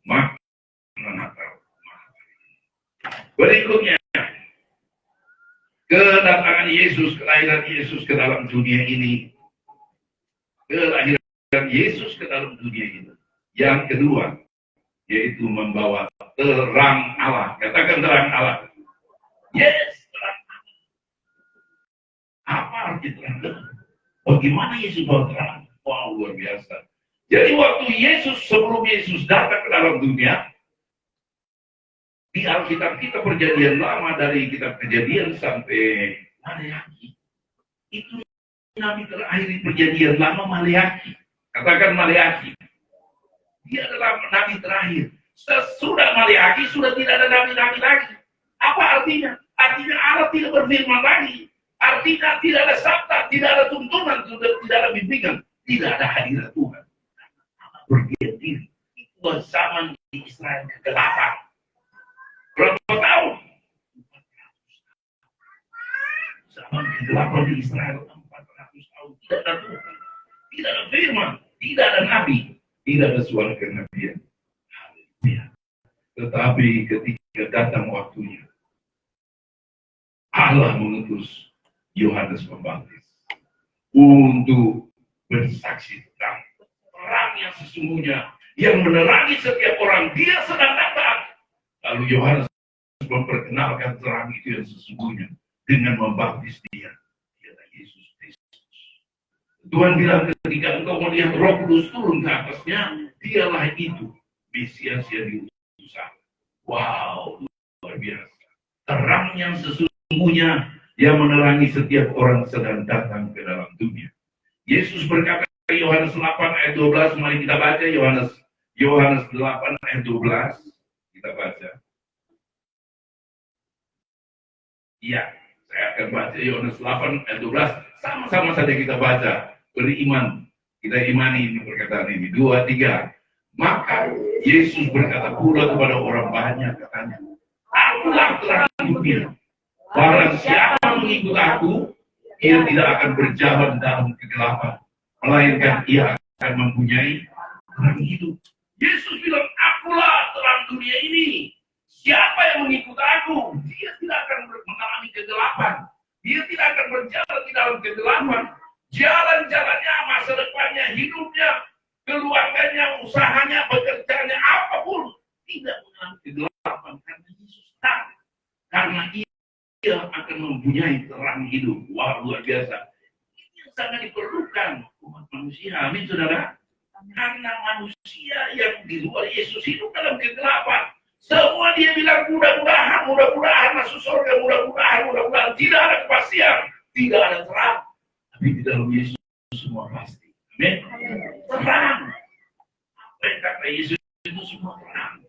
makna Natal. Berikutnya, kedatangan Yesus, kelahiran Yesus ke dalam dunia ini. Kelahiran Yesus ke dalam dunia ini. Yang kedua, yaitu membawa terang Allah. Katakan terang Allah. Yes, terang Allah. Apa arti terang Allah? Bagaimana Yesus bawa terang? Wow, luar biasa. Jadi waktu sebelum Yesus datang ke dalam dunia, di Alkitab kita perjanjian lama dari kitab Kejadian sampai Maleakhi, itu nabi terakhir di perjanjian lama Maleakhi. Katakan Maleakhi. Dia adalah nabi terakhir. Sesudah Maleakhi sudah tidak ada nabi-nabi lagi. Apa artinya? Artinya Allah tidak berfirman lagi. Artinya tidak ada sabda, tidak ada tuntunan, tidak ada bimbingan, tidak ada hadirat Tuhan. Allah berdiam diri. Itu zaman di Israel kegelapan. Berapa tahun? 400 tahun. Zaman kegelapan di Israel 400 tahun. Tidak ada Tuhan, tidak ada firman, tidak ada nabi, tidak ada suara kenabian. Tetapi ketika datang waktunya, Allah mengutus Yohanes Pembaptis untuk bersaksi tentang terang yang sesungguhnya yang menerangi setiap orang. Dia sedang datang. Lalu Yohanes memperkenalkan terang itu yang sesungguhnya dengan membaptis dia. Dialah Yesus Kristus. Tuhan bilang ketika engkau melihat Roh Kudus turun ke atasnya, dialah itu Mesias yang diutus. Wow, luar biasa. Terang yang sesungguhnya yang menerangi setiap orang sedang datang ke dalam dunia. Yesus berkata Yohanes 8 ayat 12, mari kita baca Yohanes 8 ayat 12. Kita baca. Iya, saya akan baca Yohanes 8 ayat 12. Sama-sama saja kita baca. Beriman. Kita imani ini perkataan ini. 2, 3. Maka Yesus berkata pula kepada orang banyak, katanya, akulah terang dunia. Barang siapa mengikut aku, ia tidak akan berjalan dalam kegelapan, melainkan ia akan mempunyai terang hidup. Yesus bilang, akulah terang dunia ini. Siapa yang mengikut aku, dia tidak akan mengalami kegelapan. Dia tidak akan berjalan di dalam kegelapan. Jalan-jalannya, masa depannya, hidupnya, keluarganya, usahanya, pekerjaannya, apapun tidak mengalami kegelapan karena Yesus tahu. Karena dia akan mempunyai terang hidup. Wah, luar biasa. Ini yang sangat diperlukan umat manusia. Amin, saudara. Karena manusia yang di luar Yesus hidup dalam kegelapan. Semua dia bilang mudah-mudahan masuk surga, mudah-mudahan. Tidak ada kepastian, tidak ada terang. Tapi di dalam Yesus semua pasti. Amin. Terang. Apa yang kata Yesus itu semua terang.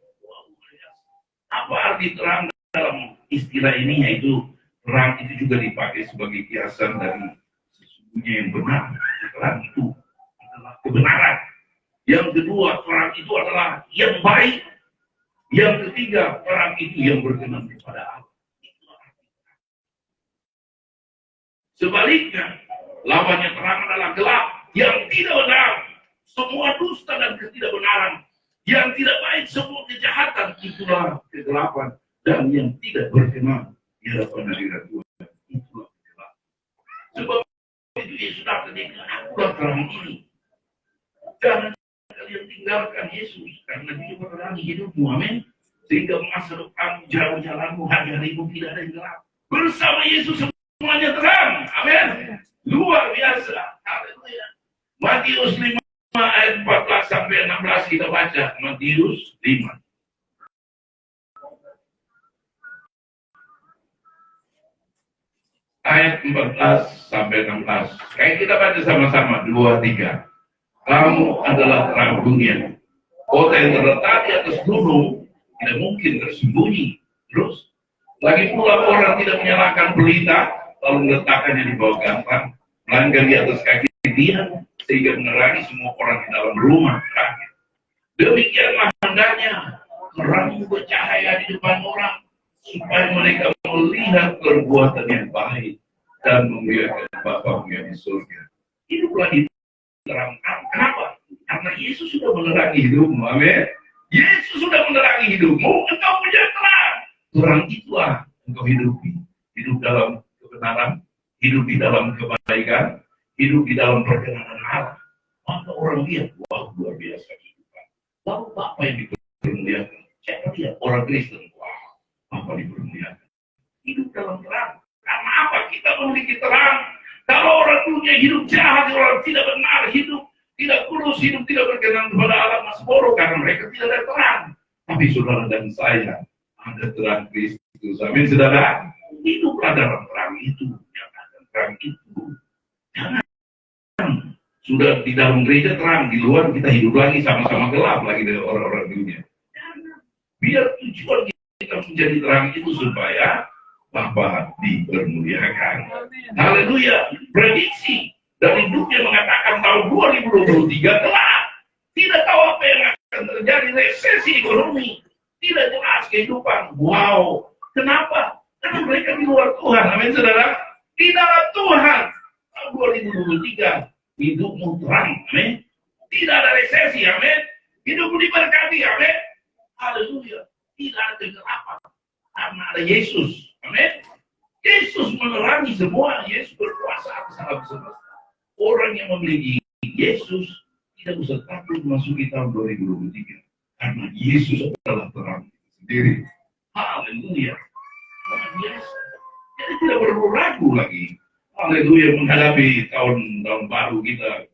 Apa arti terang dalam istilah ini? Yaitu terang itu juga dipakai sebagai kiasan dari sesungguhnya yang benar. Terang itu adalah kebenaran. Yang kedua, terang itu adalah yang baik. Yang ketiga, terang itu yang berkenan kepada Allah. Sebaliknya, lawannya terang adalah gelap yang tidak benar. Semua dusta dan ketidakbenaran. Yang tidak baik, semua kejahatan, itulah kegelapan. Dan yang tidak berkenan di hadapan hadirat Tuhan, itulah kegelapan. Sebab itu Yesus datang dan akulah terang ini. Jangan kalian tinggalkan Yesus karena dia menerangi hidupmu, amin. Sehingga masa depan, jalan-jalanmu, hari-harimu tidak ada yang gelap. Bersama Yesus semuanya terang, amin. Luar biasa, haleluya. Matius 5 ayat 14 sampai 16 kita baca. Matius 5. Ayat 14 sampai 16. Kayak kita baca sama-sama, 2, 3. Kamu adalah terang dunia. Kota yang terletak di atas gunung tidak mungkin tersembunyi. Terus, lagi pula orang tidak menyalakan pelita lalu meletakkannya di bawah gantang, melainkan di atas kaki dia, sehingga menerangi semua orang di dalam rumah. Demikianlah hendaknya terang bercahaya di depan orang, supaya mereka melihat perbuatan yang baik dan memuliakan Bapa yang di surga. Hiduplah di terang. Kenapa? Karena Yesus sudah menerangi hidupmu. Amin. Yesus sudah menerangi hidupmu. Engkau punya terang. Terang itulah engkau hidupi. Hidup dalam kebenaran, hidup di dalam kebaikan, hidup di dalam perkenanan Allah. Maka orang lihat, wah, luar biasa kehidupan. Lalu apa yang dipermuliakan? Siapa lihat? Orang Kristen. Wah, apa dipermuliakan? Hidup dalam terang. Karena apa? Kita memiliki terang. Kalau orang dunia hidup jahat, orang tidak benar, hidup tidak kurus, hidup tidak berkenan kepada Allah, masih bodoh karena mereka tidak ada terang. Tapi saudara dan saya ada terang Kristus. Amin, saudara. Hiduplah dalam terang itu. Jangan terang itu. Jangan. Sudah di dalam gereja terang, di luar kita hidup lagi sama-sama gelap lagi dari orang-orang dunia. Jangan. Biar tujuan kita menjadi terang itu supaya Bapa dipermuliakan. Haleluya. Prediksi dari dunia mengatakan tahun 2023 gelap. Tidak tahu apa yang akan terjadi, resesi ekonomi. Tidak jelas kehidupan. Wow. Kenapa? Karena mereka di luar Tuhan. Amin, saudara. Di dalam Tuhan. Tahun 2023 hidupmu terang. Amin. Tidak ada resesi. Amin. Hidupmu diberkati. Amin. Haleluya. Tidak ada kegelapan. Karena ada Yesus. Amin. Yesus menerangi semua. Yesus berkuasa atas alam semesta. Orang yang memiliki Yesus tidak usah takut memasuki tahun 2023. Karena Yesus adalah terang sendiri. Haleluya. Luar biasa. Jadi tidak perlu ragu lagi. Haleluya, menghadapi tahun baru kita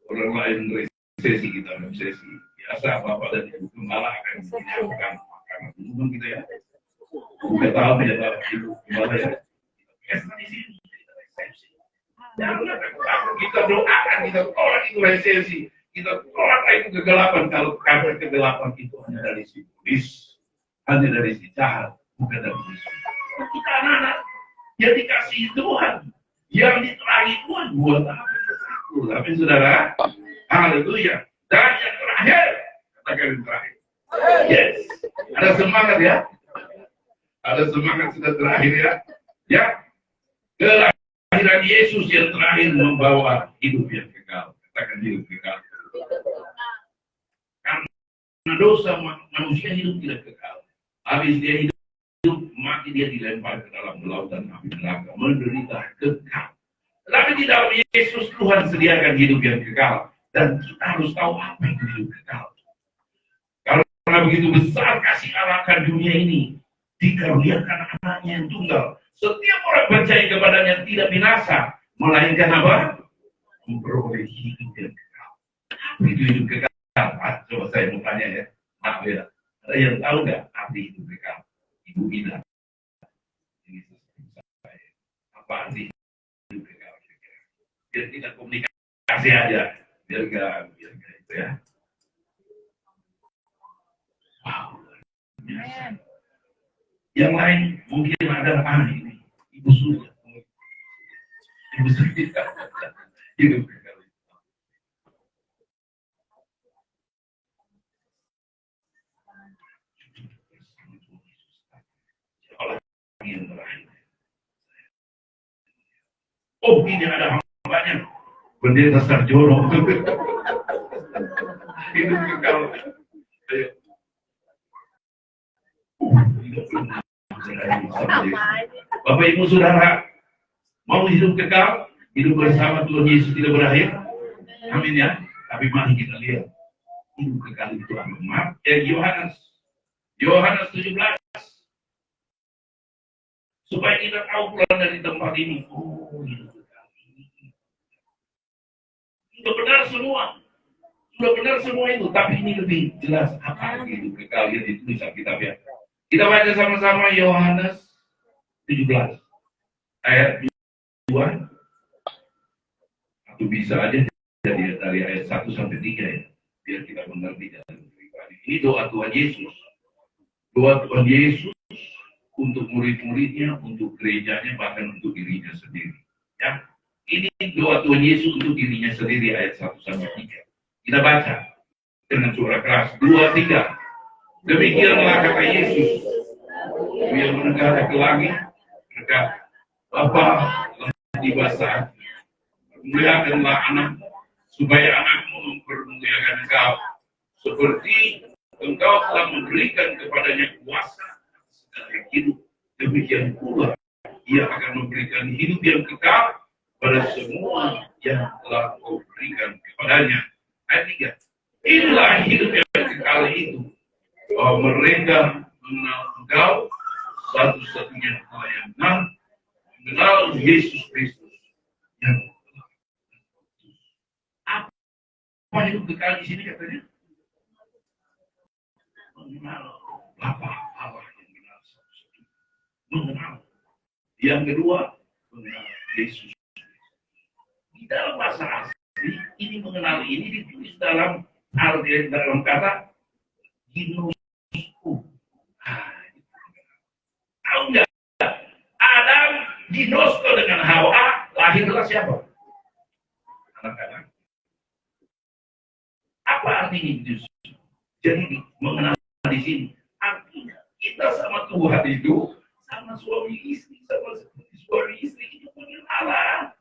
orang lain resesi, kita resesi. Biasa Bapak dan Ibu Gembala akan menyiapkan makanan minuman kita ya. Kita tahu ya Ibu Gembala ya. Biasa di sini kita resesi. Jangan kita doakan, kita tolak itu resesi. Kita tolak itu kegelapan. Kalau kabar kegelapan itu hanya dari si iblis, hanya dari si jahat, bukan dari Yesus. Kita anak-anak yang dikasihi Tuhan, yang diterangi Tuhan, buat apa kita takut? Amin, saudara. Haleluya. Dan yang terakhir, katakan yang terakhir. Yes. Ada semangat ya. Ada semangat sudah terakhir ya. Ya. Kelahiran Yesus yang terakhir membawa hidup yang kekal. Katakan hidup kekal. Karena dosa manusia hidup tidak kekal. Habis dia hidup, mati dia dilempar ke dalam lautan api neraka, menderita kekal. Tapi di dalam Yesus Tuhan sediakan hidup yang kekal. Dan kita harus tahu apa itu hidup kekal. Karena begitu besar kasih Allah akan dunia ini, dikaruniakan anaknya yang tunggal. Setiap orang percaya kepadanya tidak binasa, melainkan apa? Memperoleh hidup yang kekal. Apa itu hidup kekal? Coba saya mau tanya ya. Maaf ya. Ada yang tahu nggak arti hidup kekal? Ibu Ida. Ini saya. Apa arti hidup kekal? Biar kita komunikasi aja. Biar gak itu ya. Wow. Biasa. Yang lain mungkin ada ini. Ibu Surya. Ibu Surya. Hidup kekal. Oh, ini ada hambanya. Pendeta Sarjono. Hidup kekal. Ayo. Bapak Ibu Saudara, mau hidup kekal, hidup bersama Tuhan Yesus tidak berakhir. Amin ya. Tapi mari kita lihat hidup kekal itu apa? Maaf, Yohanes 17. Supaya kita tahu pulang dari tempat ini. Oh, hidup kekal ini. Sudah benar semua itu, tapi ini lebih jelas apa hidup kekal yang ditulis Alkitab ya. Kita baca sama-sama Yohanes 17 ayat 2, atau bisa aja dari ayat 1 sampai 3 ya, biar kita mengerti dalam pribadi. Ini doa Tuhan Yesus. Doa Tuhan Yesus untuk murid-muridnya, untuk gerejanya, bahkan untuk dirinya sendiri. Ya, ini doa Tuhan Yesus untuk dirinya sendiri ayat 1 sampai 3. Kita baca dengan suara keras 2, 3. Demikianlah kata Yesus. Dia menegakkan ke langit, berkata, Bapa, telah tiba saat muliakanlah anak, supaya anakmu mempermuliakan engkau, seperti engkau telah memberikan kepadanya kuasa segala hidup. Demikian pula ia akan memberikan hidup yang kekal pada semua yang telah kau berikan kepadanya. Ayat 3. Inilah hidup yang kekal itu, bahwa mereka mengenal engkau satu-satunya Allah yang benar, mengenal Yesus Kristus yang telah diutus. Apa hidup kekal di sini katanya? Mengenal Bapa Allah yang benar satu-satunya. Mengenal. Yang kedua, mengenal Yesus. Di dalam bahasa asli, ini mengenal ini ditulis dalam kata ginosku. Tahu nggak? Adam ginosko dengan Hawa, lahirlah siapa? Anak-anak. Apa artinya itu? Jadi mengenal di sini artinya kita sama Tuhan itu sama suami istri, sama suami istri itu pengenalan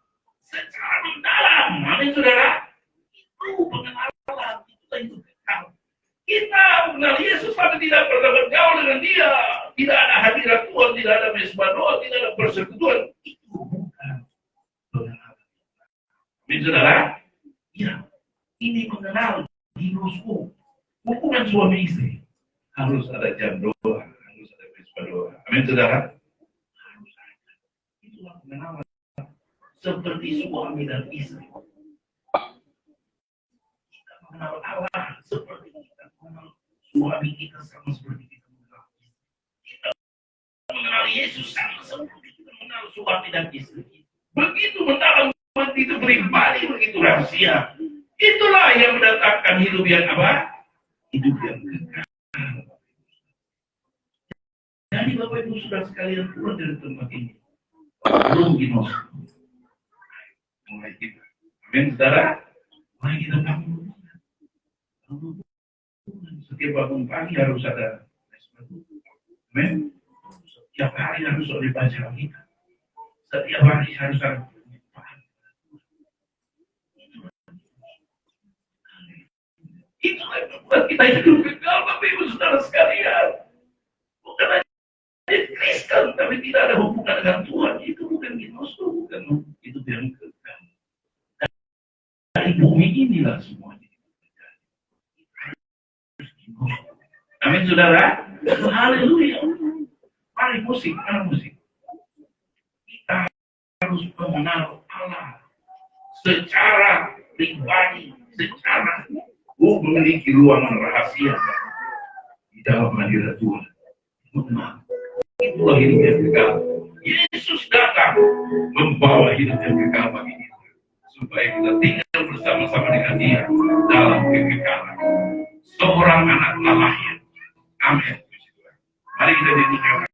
secara mendalam. Amin saudara. Itu pengenalan, itulah itu kekal. Kita mengenal Yesus tapi tidak pernah bergaul dengan dia. Tidak ada hadirat Tuhan, tidak ada mesbah doa, tidak ada persekutuan. Itu bukan pengenalan. Amin saudara. Ya, ini mengenal hidupku. Hubungan suami istri harus ada jam doa, harus ada mesbah doa. Amin saudara. Harus ada. Itulah pengenalan. Seperti suami dan istri. Kita mengenal Allah seperti kita mengenal suami kita, sama seperti kita mengenal istri. Kita mengenal Yesus sama seperti kita mengenal suami dan istri. Begitu mendalam, begitu pribadi, begitu rahasia. Itulah yang mendatangkan hidup yang apa? Hidup yang kekal. Jadi Bapak Ibu sudah sekalian keluar dari tempat ini. Belum ginos. Mulai kita. Amin saudara. Mulai kita bangun. Setiap bangun pagi harus ada. Amin. Setiap hari harus dibaca kita. Setiap hari harus ada. Itulah yang membuat kita hidup kekal, Bapak Ibu Saudara sekalian. Bukan tapi tidak ada hubungan dengan Tuhan, itu bukan dinosaurus, bukan itu yang kekal. Dari bumi inilah semuanya. Amin, saudara. Haleluya. Mari musik, mana musik? Kita harus mengenal Allah secara pribadi, secara memiliki ruangan rahasia di dalam hadirat Tuhan. Itulah hidup yang kekal. Yesus datang membawa hidup yang kekal bagi kita, supaya kita tinggal bersama-sama dengan Dia dalam kekekalan. Seorang anak telah lahir. Amin. Mari kita nyanyikan.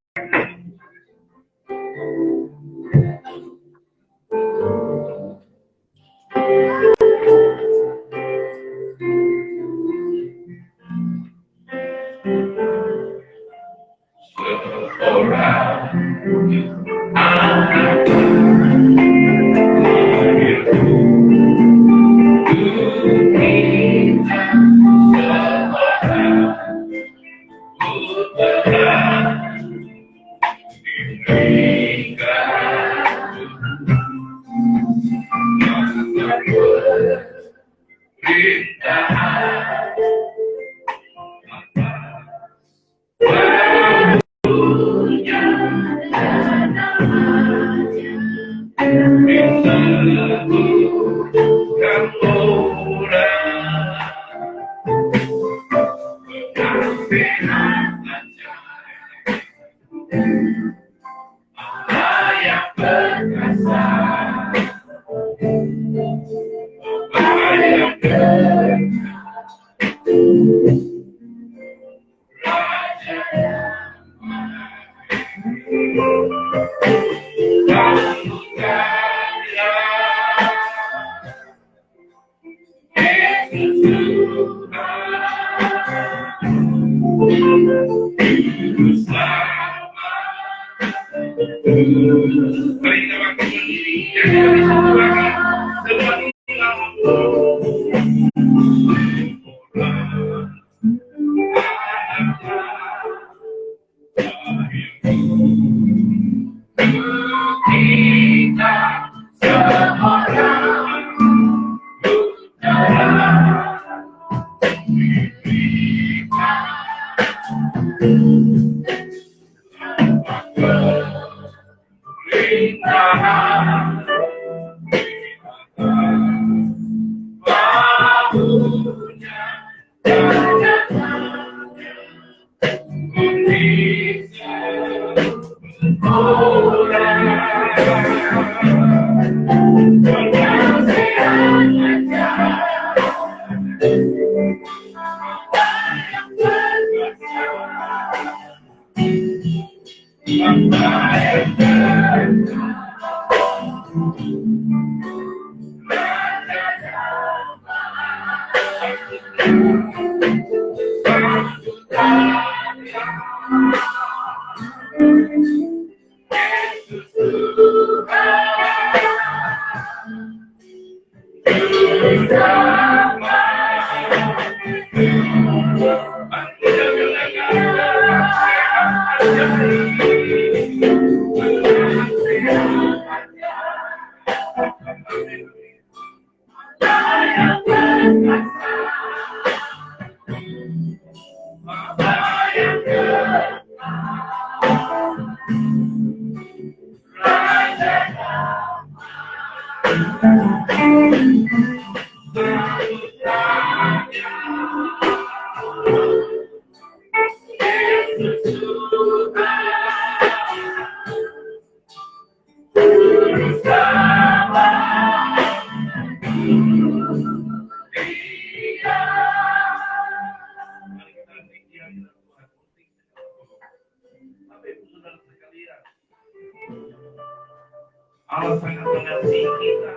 Allah sangat mengasihi kita.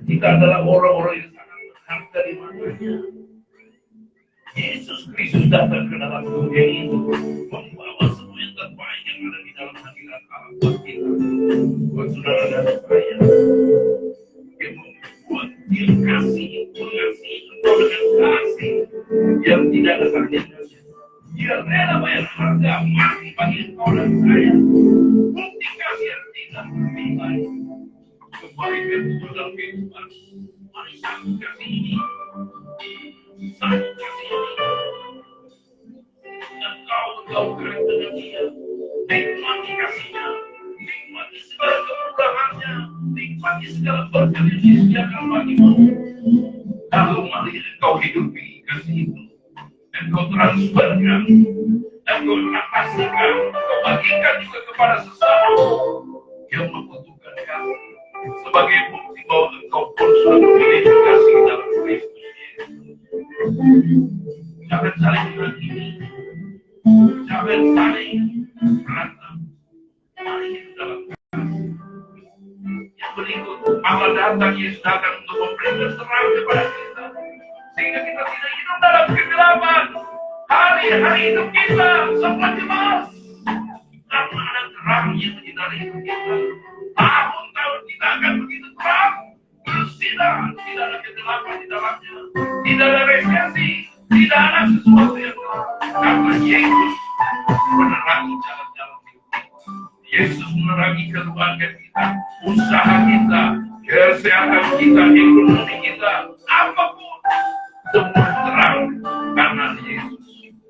Kita adalah orang-orang yang sangat berharga di matanya. Yesus Kristus datang ke dalam dunia ini, membawa semua yang terbaik yang ada di dalam hadirat Allah buat kita, buat saudara dan saya. Dia membuat, dia kasih, mengasihi engkau dengan kasih yang tidak ada tandingannya. Dia rela bayar harga mati bagi engkau dan saya. Bukti kasih yang tidak bernilai. Kembalikan itu dalam kehidupan. Mari satu kasih ini. Satu kasih ini. Engkau keren dengan dia. Nikmati kasihnya. Nikmati segala kemurahannya. Nikmati segala berkat yang disediakan bagimu. Lalu mari engkau hidupi kasih itu. Engkau transferkan. Engkau aplikasikan. Engkau bagikan juga kepada sesama yang membutuhkan kasih. Sebagai bukti bahwa engkau pun sudah memiliki kasih dalam Kristus Yesus. Jangan saling menghakimi. Jangan saling berantem. Mari hidup dalam kasih. Yang berikut, Allah datang, Yesus datang untuk memberikan terang kepada kita. Sehingga kita tidak hidup dalam kegelapan. Hari-hari hidup kita seperti emas. Karena ada terang yang menyinari hidup kita. Tahun-tahun kita akan begitu terang. Bersinar, tidak ada kegelapan di dalamnya. Tidak ada resesi. Tidak ada sesuatu yang gelap. Karena Yesus menerangi jalan-jalan hidup kita. Yesus menerangi keluarga kita, usaha kita, kesehatan kita, ekonomi kita, apapun. Semua terang karena Yesus.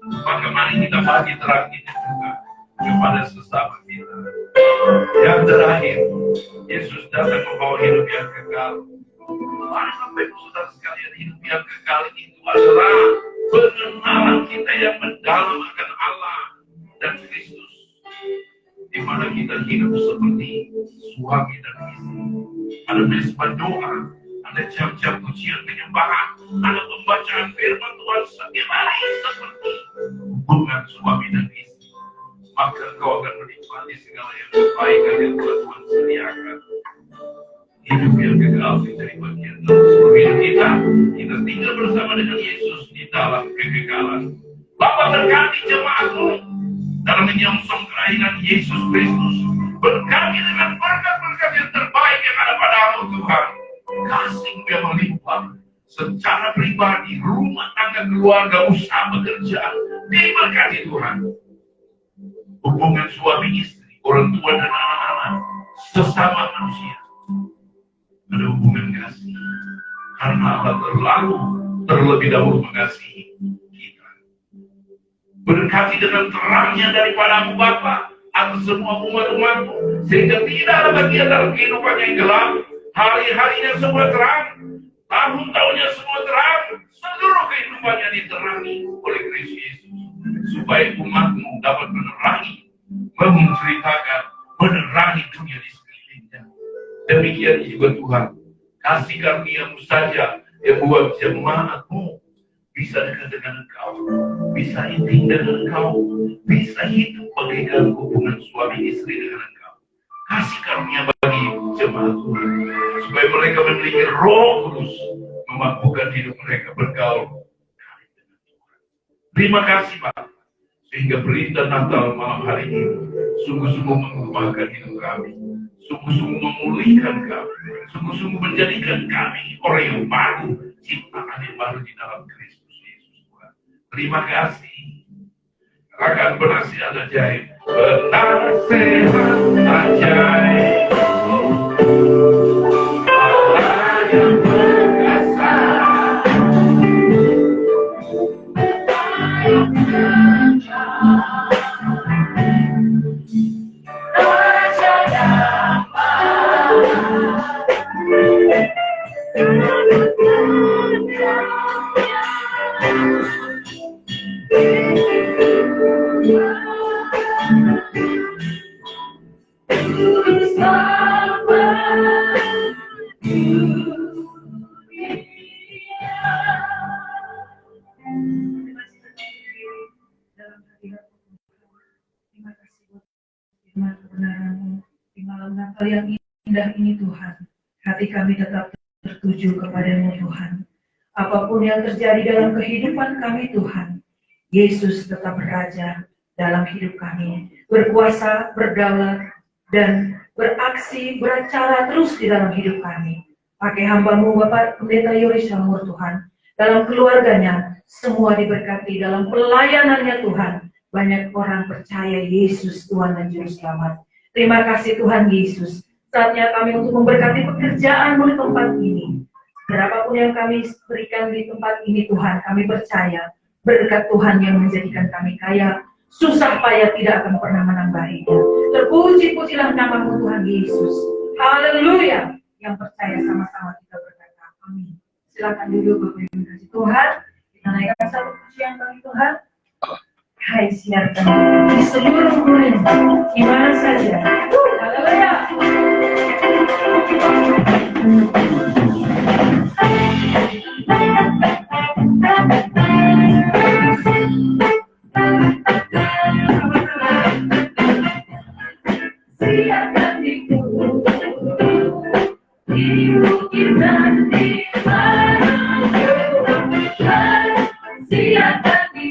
Maka mari kita bagi terang ini juga kepada sesama kita. Yang terakhir, Yesus datang membawa hidup yang kekal. Mari Bapak Ibu Saudara sekalian, hidup yang kekal itu adalah pengenalan kita yang mendalam akan Allah dan Kristus, di mana kita hidup seperti suami dan istri. Ada mesbah doa, ada jam-jam pujian penyembahan, ada pembacaan firman Tuhan setiap hari seperti hubungan suami dan istri. Maka kau akan menikmati segala yang kebaikan yang Tuhan sediakan. Hidup yang kekal menjadi bagian dalam seluruh hidup kita. Kita tinggal bersama dengan Yesus di dalam kekekalan. Bapa berkati jemaatmu dalam menyongsong kelahiran Yesus Kristus. Berkati dengan berkat-berkat yang terbaik yang ada padamu Tuhan. Kasih yang melimpah secara pribadi, rumah tangga, keluarga, usaha, pekerjaan diberkati Tuhan. Hubungan suami istri, orang tua dan anak-anak, sesama manusia, ada hubungan kasih. Karena Allah terlebih dahulu mengasihi kita. Berkati dengan terangnya daripada Bapa atas semua umat-umatmu, sehingga tidak ada bagian dalam kehidupan yang gelap. Hari-harinya semua terang, tahun-tahunnya semua terang, seluruh kehidupannya diterangi oleh Kristus Yesus, supaya umatmu dapat menerangi, menceritakan, menerangi dunia di sekelilingnya. Demikian juga Tuhan, kasih karuniamu saja yang buat jemaatmu bisa dekat dengan engkau, bisa intim dengan engkau, bisa hidup bagaikan hubungan suami istri dengan engkau. Kasih karunia bagi jemaat Tuhan, supaya mereka memiliki Roh Kudus memampukan hidup mereka bergaul dengan Tuhan. Terima kasih Pak, sehingga berita Natal malam hari ini sungguh-sungguh mengubahkan hidup kami, sungguh-sungguh memulihkan kami, sungguh-sungguh menjadikan kami orang yang baru, ciptaan yang baru di dalam Kristus Yesus Tuhan. Terima kasih. Akan penasihat ajaib, penasihat ajaib, Allah yang perkasa, Allah yang kencang, Raja damai. Di malam Natal yang indah ini Tuhan, hati kami tetap tertuju kepada-Mu Tuhan. Apapun yang terjadi dalam kehidupan kami Tuhan, Yesus tetap Raja dalam hidup kami, berkuasa, berdaulat, dan beraksi, beracara terus di dalam hidup kami. Pakai hamba-Mu Bapak Pendeta Yoris Samur Tuhan, dalam keluarganya, semua diberkati dalam pelayanannya Tuhan, banyak orang percaya Yesus Tuhan dan Juru Selamat. Terima kasih Tuhan Yesus. Saatnya kami untuk memberkati pekerjaan di tempat ini. Berapapun yang kami berikan di tempat ini Tuhan, kami percaya berkat Tuhan yang menjadikan kami kaya, susah payah tidak akan pernah menambahinya. Terpuji-pujilah nama-Mu Tuhan Yesus. Haleluya. Yang percaya sama-sama kita berkata amin. Silakan duduk Bapak Ibu kasih Tuhan. Kita naikkan satu pujian bagi Tuhan. Hai siarkan di seluruh dunia, di mana saja. Haleluya. Siarkan di bukit dan di mana siarkan di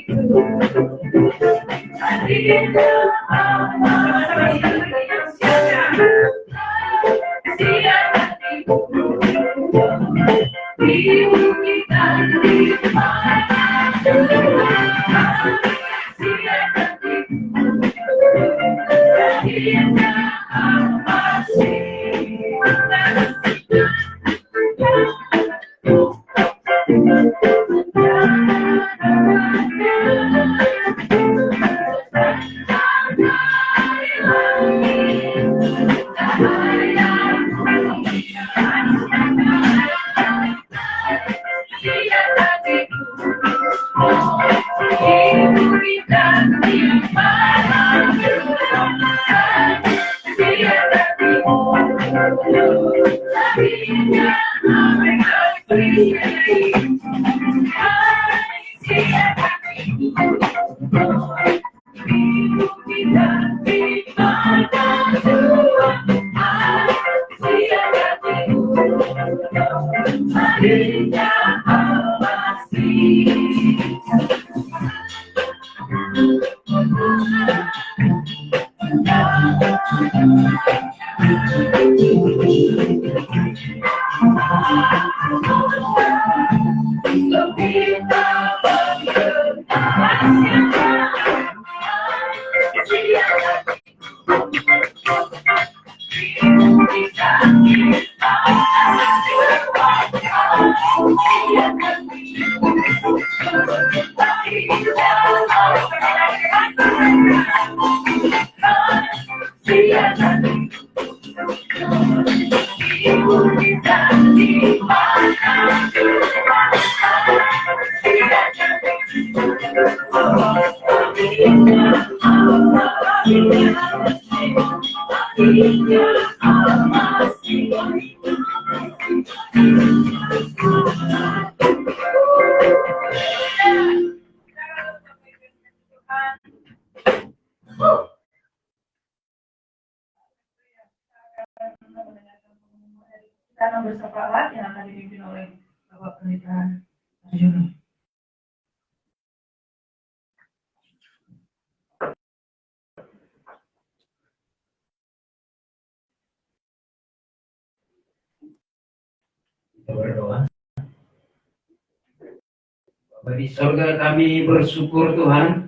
Kita bersepakat yang akan dipimpin oleh Bapak Pendeta Arjuna. Kita berdoa. Bapa di sorga, kami bersyukur Tuhan,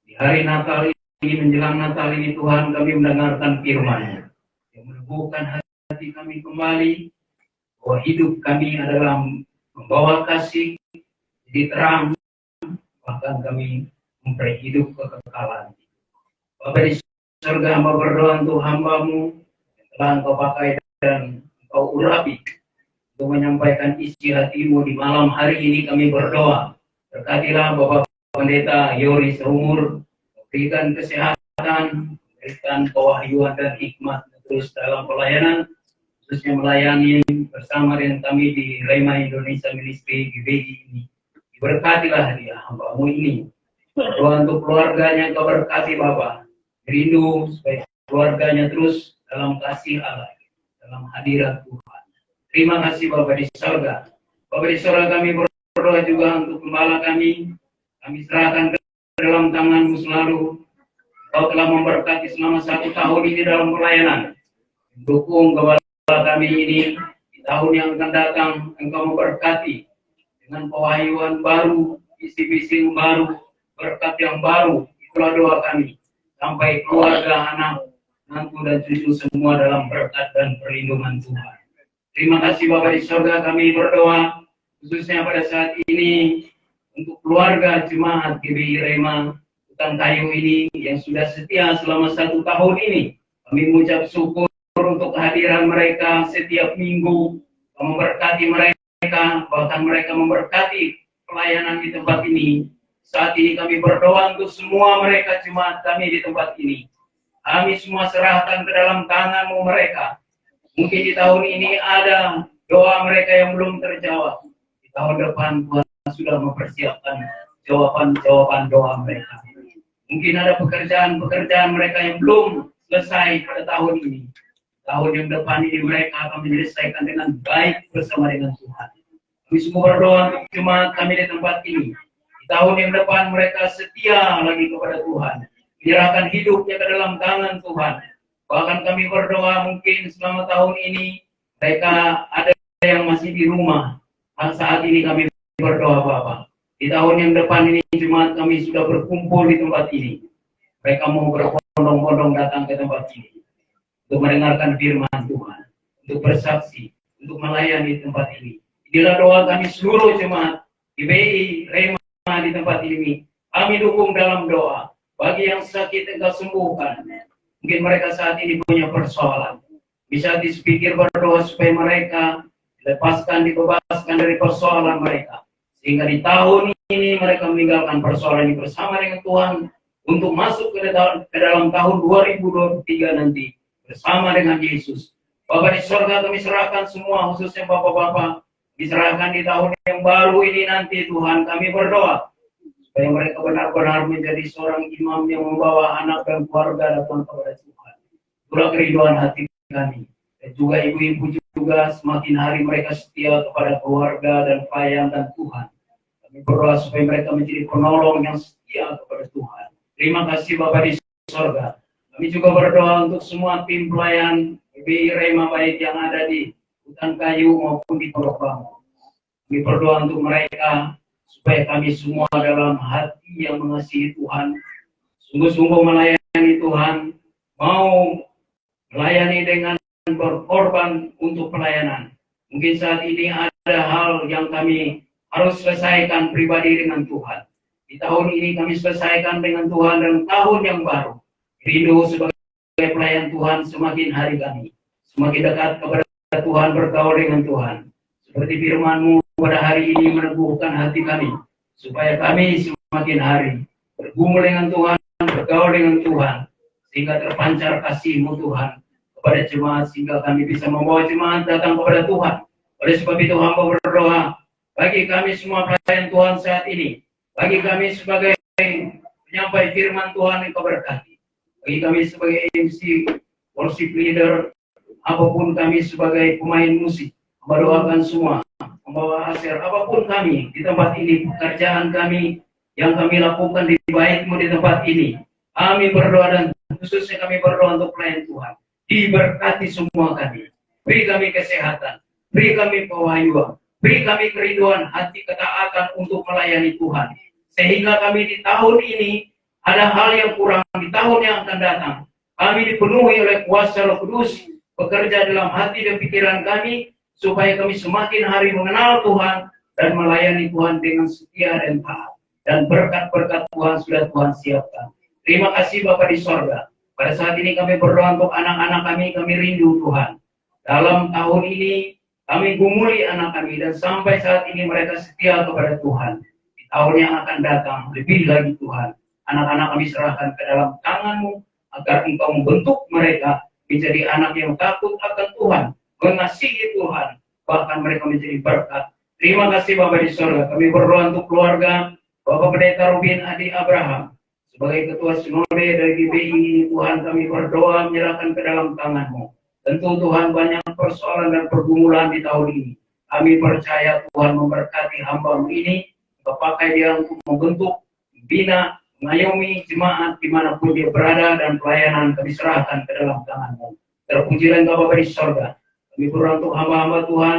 di hari Natal ini, menjelang Natal ini Tuhan, kami mendengarkan firman-Nya yang meneguhkan hati kami kembali bahwa hidup kami adalah membawa kasih, jadi terang, bahkan kami memperoleh hidup kekekalan. Bapa di surga, hamba berdoa untuk hamba-Mu yang telah Engkau pakai dan Engkau urapi untuk menyampaikan isi hati-Mu di malam hari ini. Kami berdoa, berkatilah Bapak Pendeta Yori seumur, berikan kesehatan, berikan kewahyuan dan hikmat terus dalam pelayanan, khususnya melayani bersama dengan kami di Rema Indonesia Ministry GBI ini. Diberkatilah dia, hamba-Mu ini. Berdoa untuk keluarganya, Engkau berkati Bapak. Rindu supaya keluarganya terus dalam kasih Allah, dalam hadirat Tuhan. Terima kasih Bapak di surga. Bapak di surga, kami berdoa juga untuk gembala kami. Kami serahkan ke dalam tangan-Mu selalu. Kau telah memberkati selama 1 tahun ini dalam pelayanan. Dukung gembala kami ini di tahun yang akan datang. Engkau memberkati dengan pewahyuan baru, visi-visi baru, berkat yang baru di doa kami. Sampai keluarga, anak, menantu dan cucu semua dalam berkat dan perlindungan Tuhan. Terima kasih Bapa di surga, kami berdoa khususnya pada saat ini untuk keluarga jemaat GBI Rema Hutan Kayu ini yang sudah setia selama 1 tahun ini. Kami mengucap syukur untuk kehadiran mereka setiap minggu, memberkati mereka, bahkan mereka memberkati pelayanan di tempat ini. Saat ini kami berdoa untuk semua mereka jemaat kami di tempat ini. Kami semua serahkan ke dalam tangan-Mu mereka. Mungkin di tahun ini ada doa mereka yang belum terjawab. Di tahun depan Tuhan sudah mempersiapkan jawaban-jawaban doa mereka. Mungkin ada pekerjaan-pekerjaan mereka yang belum selesai pada tahun ini. Tahun yang depan ini mereka akan menyelesaikan dengan baik bersama dengan Tuhan. Kami semua berdoa untuk jemaat kami di tempat ini. Di tahun yang depan mereka setia lagi kepada Tuhan. Menyerahkan hidupnya ke dalam tangan Tuhan. Bahkan kami berdoa mungkin selama tahun ini mereka ada yang masih di rumah. Saat ini kami berdoa Bapak. Di tahun yang depan ini jemaat kami sudah berkumpul di tempat ini. Mereka mau berbondong-bondong datang ke tempat ini. Untuk mendengarkan firman Tuhan. Untuk bersaksi. Untuk melayani tempat ini. Inilah doa kami seluruh jemaat GBI Rema di tempat ini. Kami dukung dalam doa. Bagi yang sakit Engkau sembuhkan. Mungkin mereka saat ini punya persoalan. Bisa dipikir berdoa supaya mereka dilepaskan, dibebaskan dari persoalan mereka. Sehingga di tahun ini mereka meninggalkan persoalan ini bersama dengan Tuhan. Untuk masuk ke dalam tahun 2023 nanti. Bersama dengan Yesus. Bapak di surga kami serahkan semua, khususnya Bapak-Bapak. Diserahkan di tahun yang baru ini nanti Tuhan kami berdoa. Supaya mereka benar-benar menjadi seorang imam yang membawa anak dan keluarga datang kepada Tuhan. Itulah kerinduan hati kami. Dan juga ibu-ibu juga semakin hari mereka setia kepada keluarga dan pelayan dan Tuhan. Kami berdoa supaya mereka menjadi penolong yang setia kepada Tuhan. Terima kasih Bapak di surga. Kami juga berdoa untuk semua tim pelayan GBI Rema baik yang ada di Hutan Kayu maupun di Pondok Bambu. Kami berdoa untuk mereka supaya kami semua dalam hati yang mengasihi Tuhan, sungguh-sungguh melayani Tuhan, mau melayani dengan berkorban untuk pelayanan. Mungkin saat ini ada hal yang kami harus selesaikan pribadi dengan Tuhan. Di tahun ini kami selesaikan dengan Tuhan dan tahun yang baru. Rindu sebagai pelayan Tuhan semakin hari kami, semakin dekat kepada Tuhan, bergaul dengan Tuhan. Seperti firman-Mu pada hari ini meneguhkan hati kami, supaya kami semakin hari bergumul dengan Tuhan, bergaul dengan Tuhan, sehingga terpancar kasih-Mu Tuhan kepada jemaat, sehingga kami bisa membawa jemaat datang kepada Tuhan. Oleh sebab itu hamba berdoa, bagi kami semua pelayan Tuhan saat ini, bagi kami sebagai penyampai firman Tuhan yang Kau berkati, bagi kami sebagai MC, worship leader, apapun kami sebagai pemain musik, hamba doakan semua, membawa hasil apapun kami di tempat ini, pekerjaan kami yang kami lakukan di baik-Mu di tempat ini. Kami berdoa dan khususnya kami berdoa untuk pelayan Tuhan. Diberkati semua kami. Beri kami kesehatan, beri kami pewahyuan, beri kami kerinduan hati ketaatan untuk melayani Tuhan. Sehingga kami di tahun ini ada hal yang kurang di tahun yang akan datang. Kami dipenuhi oleh kuasa Roh Kudus, bekerja dalam hati dan pikiran kami, supaya kami semakin hari mengenal Tuhan dan melayani Tuhan dengan setia dan taat. Dan berkat-berkat Tuhan sudah Tuhan siapkan. Terima kasih Bapa di sorga. Pada saat ini kami berdoa untuk anak-anak kami rindu Tuhan. Dalam tahun ini kami gumuli anak kami dan sampai saat ini mereka setia kepada Tuhan. Di tahun yang akan datang lebih lagi Tuhan. Anak-anak kami serahkan ke dalam tangan-Mu agar Engkau membentuk mereka menjadi anak yang takut akan Tuhan, mengasihi Tuhan, bahkan mereka menjadi berkat. Terima kasih Bapak di surga. Kami berdoa untuk keluarga Bapak Pendeta Rubin Adi Abraham. Sebagai Ketua Sinode dari GBI, Tuhan kami berdoa menyerahkan ke dalam tangan-Mu. Tentu Tuhan banyak persoalan dan pergumulan di tahun ini. Kami percaya Tuhan memberkati hamba-Mu ini, pakai dia untuk membentuk, membina, mengayomi jemaat dimanapun dia berada, dan pelayanan kami serahkan ke dalam tangan-Mu. Terpujilah Engkau Bapa di surga. Kami berdoa untuk hamba-hamba Tuhan,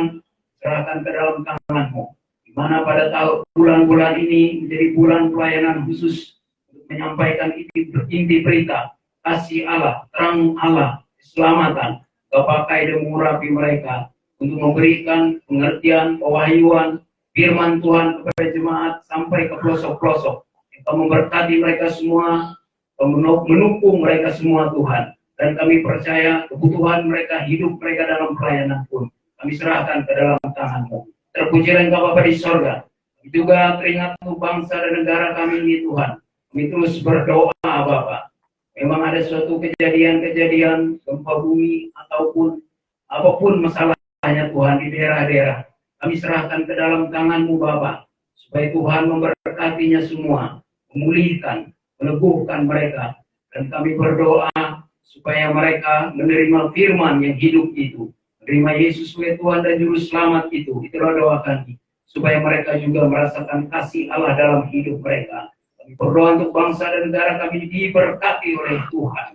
serahkan ke dalam tangan-Mu. Di mana pada bulan-bulan ini menjadi bulan pelayanan khusus untuk menyampaikan inti berita kasih Allah, terang Allah, keselamatan, kepakai dan mengurapi mereka untuk memberikan pengertian, pewahyuan, firman Tuhan kepada jemaat sampai ke pelosok-pelosok. Engkau memberkati mereka semua, menukung mereka semua Tuhan. Dan kami percaya kebutuhan mereka, hidup mereka dalam pelayanan pun kami serahkan ke dalam tangan-Mu. Terpujilah Engkau Bapa di sorga. Kami juga teringat bangsa dan negara kami ini Tuhan. Kami terus berdoa Bapa. Memang ada suatu kejadian-kejadian gempa bumi ataupun apapun masalahnya Tuhan di daerah-daerah. Kami serahkan ke dalam tangan-Mu Bapa. Supaya Tuhan memberkatinya semua. Memulihkan, meneguhkan mereka. Dan kami berdoa supaya mereka menerima firman yang hidup itu. Menerima Yesus sebagai Tuhan dan Juru Selamat itu. Itulah doa kami. Supaya mereka juga merasakan kasih Allah dalam hidup mereka. Kami berdoa untuk bangsa dan negara kami diberkati oleh Tuhan.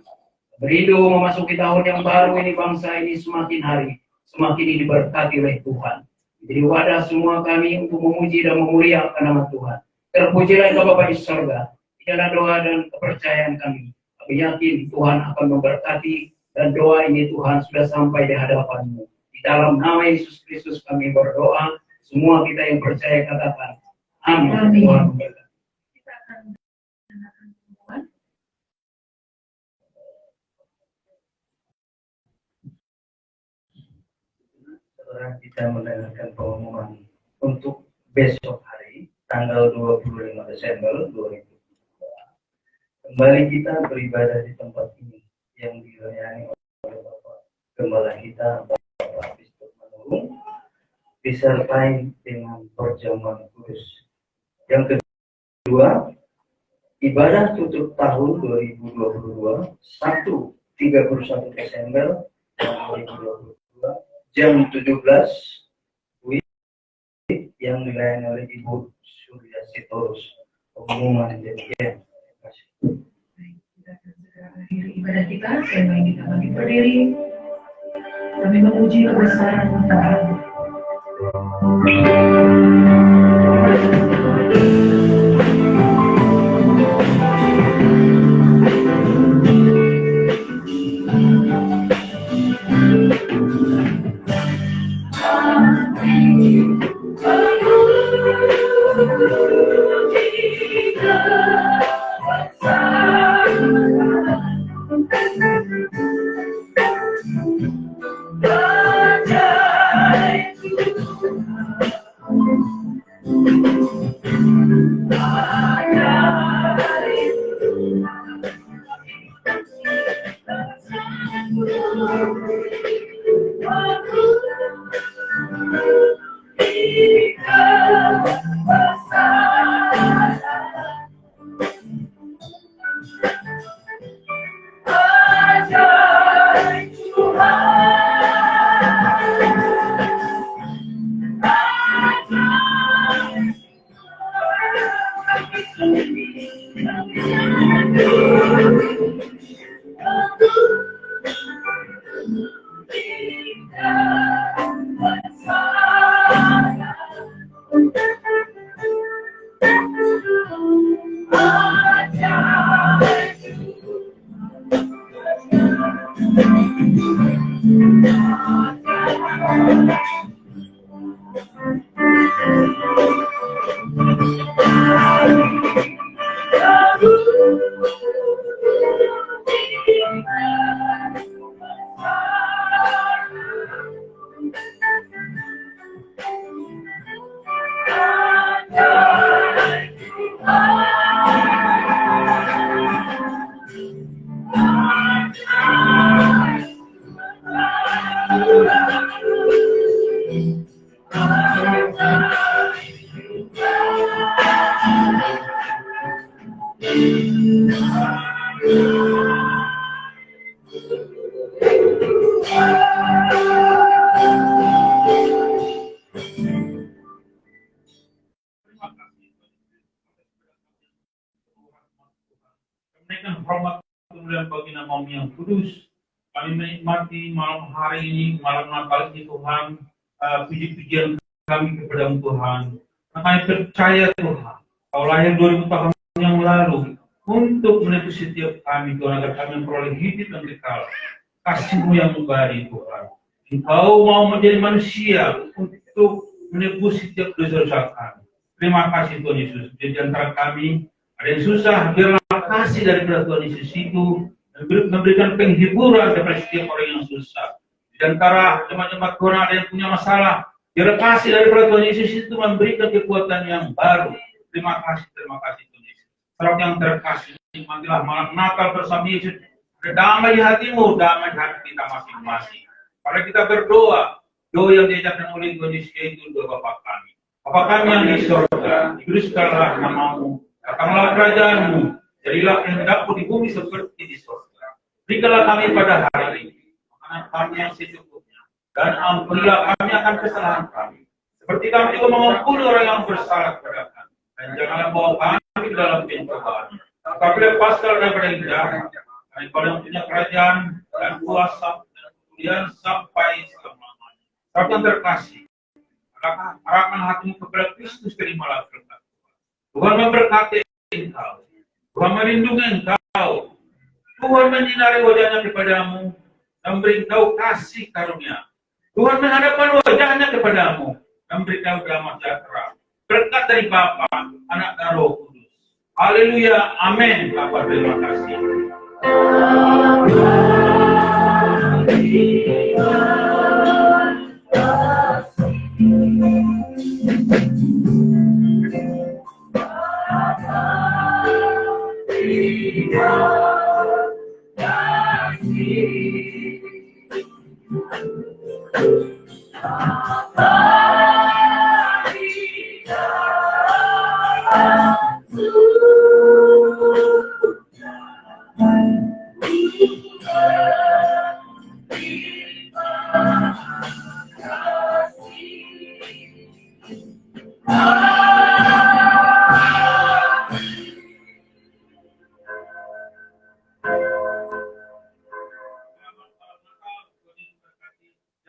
Merindu memasuki tahun yang baru ini, bangsa ini semakin hari semakin diberkati oleh Tuhan. Jadi wadah semua kami untuk memuji dan memuliakan nama Tuhan. Terpujilah Engkau Bapa di sorga. Inilah doa dan kepercayaan kami. Kami yakin Tuhan akan memberkati dan doa ini Tuhan sudah sampai di hadapan-Mu. Di dalam nama Yesus Kristus kami berdoa. Semua kita yang percaya katakan amin. Amin. Tuhan memberkati. Kita akan mendengarkan pengumuman. Saudara, kita mendengarkan pengumuman untuk besok hari, tanggal 25 Desember 2022. Kembali kita beribadah di tempat ini yang dilayani oleh Bapak Gembala kita, Bapak Biskup Manurung, disertai dengan perjamuan kudus. Yang kedua, ibadah tutup tahun 2022, Sabtu 31 Desember 2022, jam 17 WIB yang dilayani oleh Ibu Surya Sitorus. Pengumuman demikian. Terima kasih. Baik, kita akan segera akhiri ibadah kita. Saya ingin kita bagi berdiri. Kami memuji kebesaran Tuhan. Menaikkan hormat kemuliaan bagi nama-Mu yang kudus. Kami menikmati malam hari ini, malam Natal ini Tuhan, puji-pujian kami kepada Tuhan. Kami percaya Tuhan, Kau lahir 2000 tahun yang lalu untuk menebus setiap kami, Tuhan, agar kami memperoleh hidup yang kekal. Kasih-Mu yang mengabadi, Tuhan. Engkau mau menjadi manusia untuk menebus setiap dosa-dosa kami. Terima kasih Tuhan Yesus. Di antara kami ada yang susah, biarlah kasih daripada Tuhan Yesus itu memberikan penghiburan kepada setiap orang yang susah. Di antara jemaat-jemaat Tuhan ada yang punya masalah, biarlah kasih daripada Tuhan Yesus itu memberikan kekuatan yang baru. Terima kasih Tuhan Yesus. Saudara yang terkasih, nikmatilah malam Natal bersama Yesus. Ada damai di hatimu, damai di hati kita masing-masing. Pada kita berdoa, doa yang diajarkan oleh Tuhan Yesus yaitu doa Bapa kami. Bapa kami yang di surga, dikuduskanlah nama-Mu, datanglah kerajaan-Mu, jadilah kehendak-Mu di bumi seperti di surga. Berikanlah kami pada hari ini makanan kami yang secukupnya, dan ampunilah kami akan kesalahan kami, seperti kami juga mengampuni orang yang bersalah kepada kami. Dan janganlah bawa kami ke dalam pencobaan, tetapi lepaskanlah daripada yang jahat. Karena Engkau yang punya kerajaan dan kuasa dan kemudian sampai selama-lamanya. Saudara yang terkasih, arahkan hatimu kepada Kristus, terimalah berkat Tuhan. Tuhan memberkati engkau, Tuhan melindungi engkau, Tuhan menyinari wajahnya kepadamu dan memberi engkau kasih karunia. Tuhan menghadapkan wajahnya kepadamu dan memberi engkau damai sejahtera. Berkat dari Bapa, Anak dan Roh Kudus. Haleluya, amin. Bapa, terima kasih.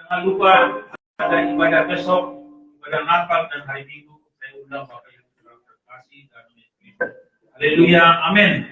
Jangan lupa ada ibadah besok, ibadah Natal dan hari Minggu. Saya undang Bapak Ibu Saudara terkasih dan Kristus. Haleluya, amin.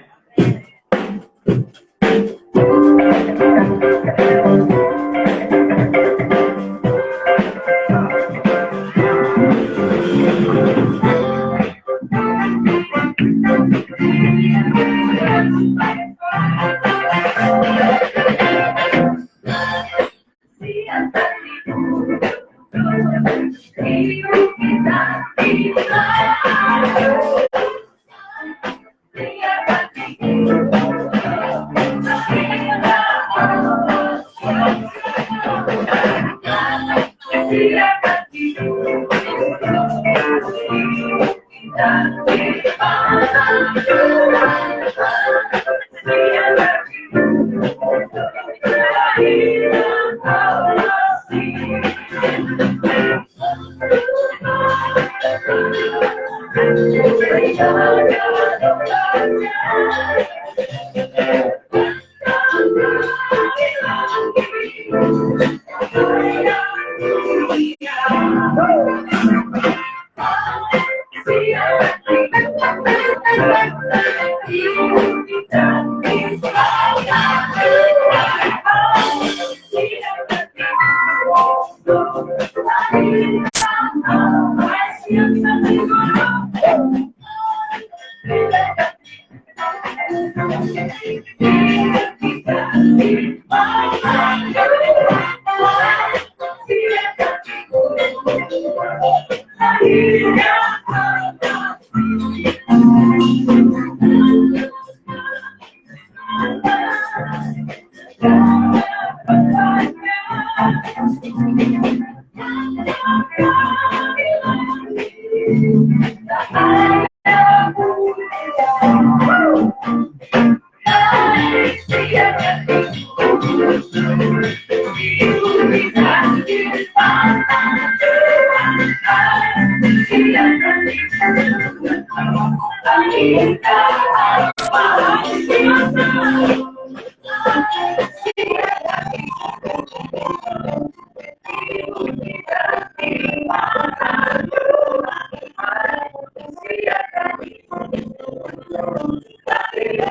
Terima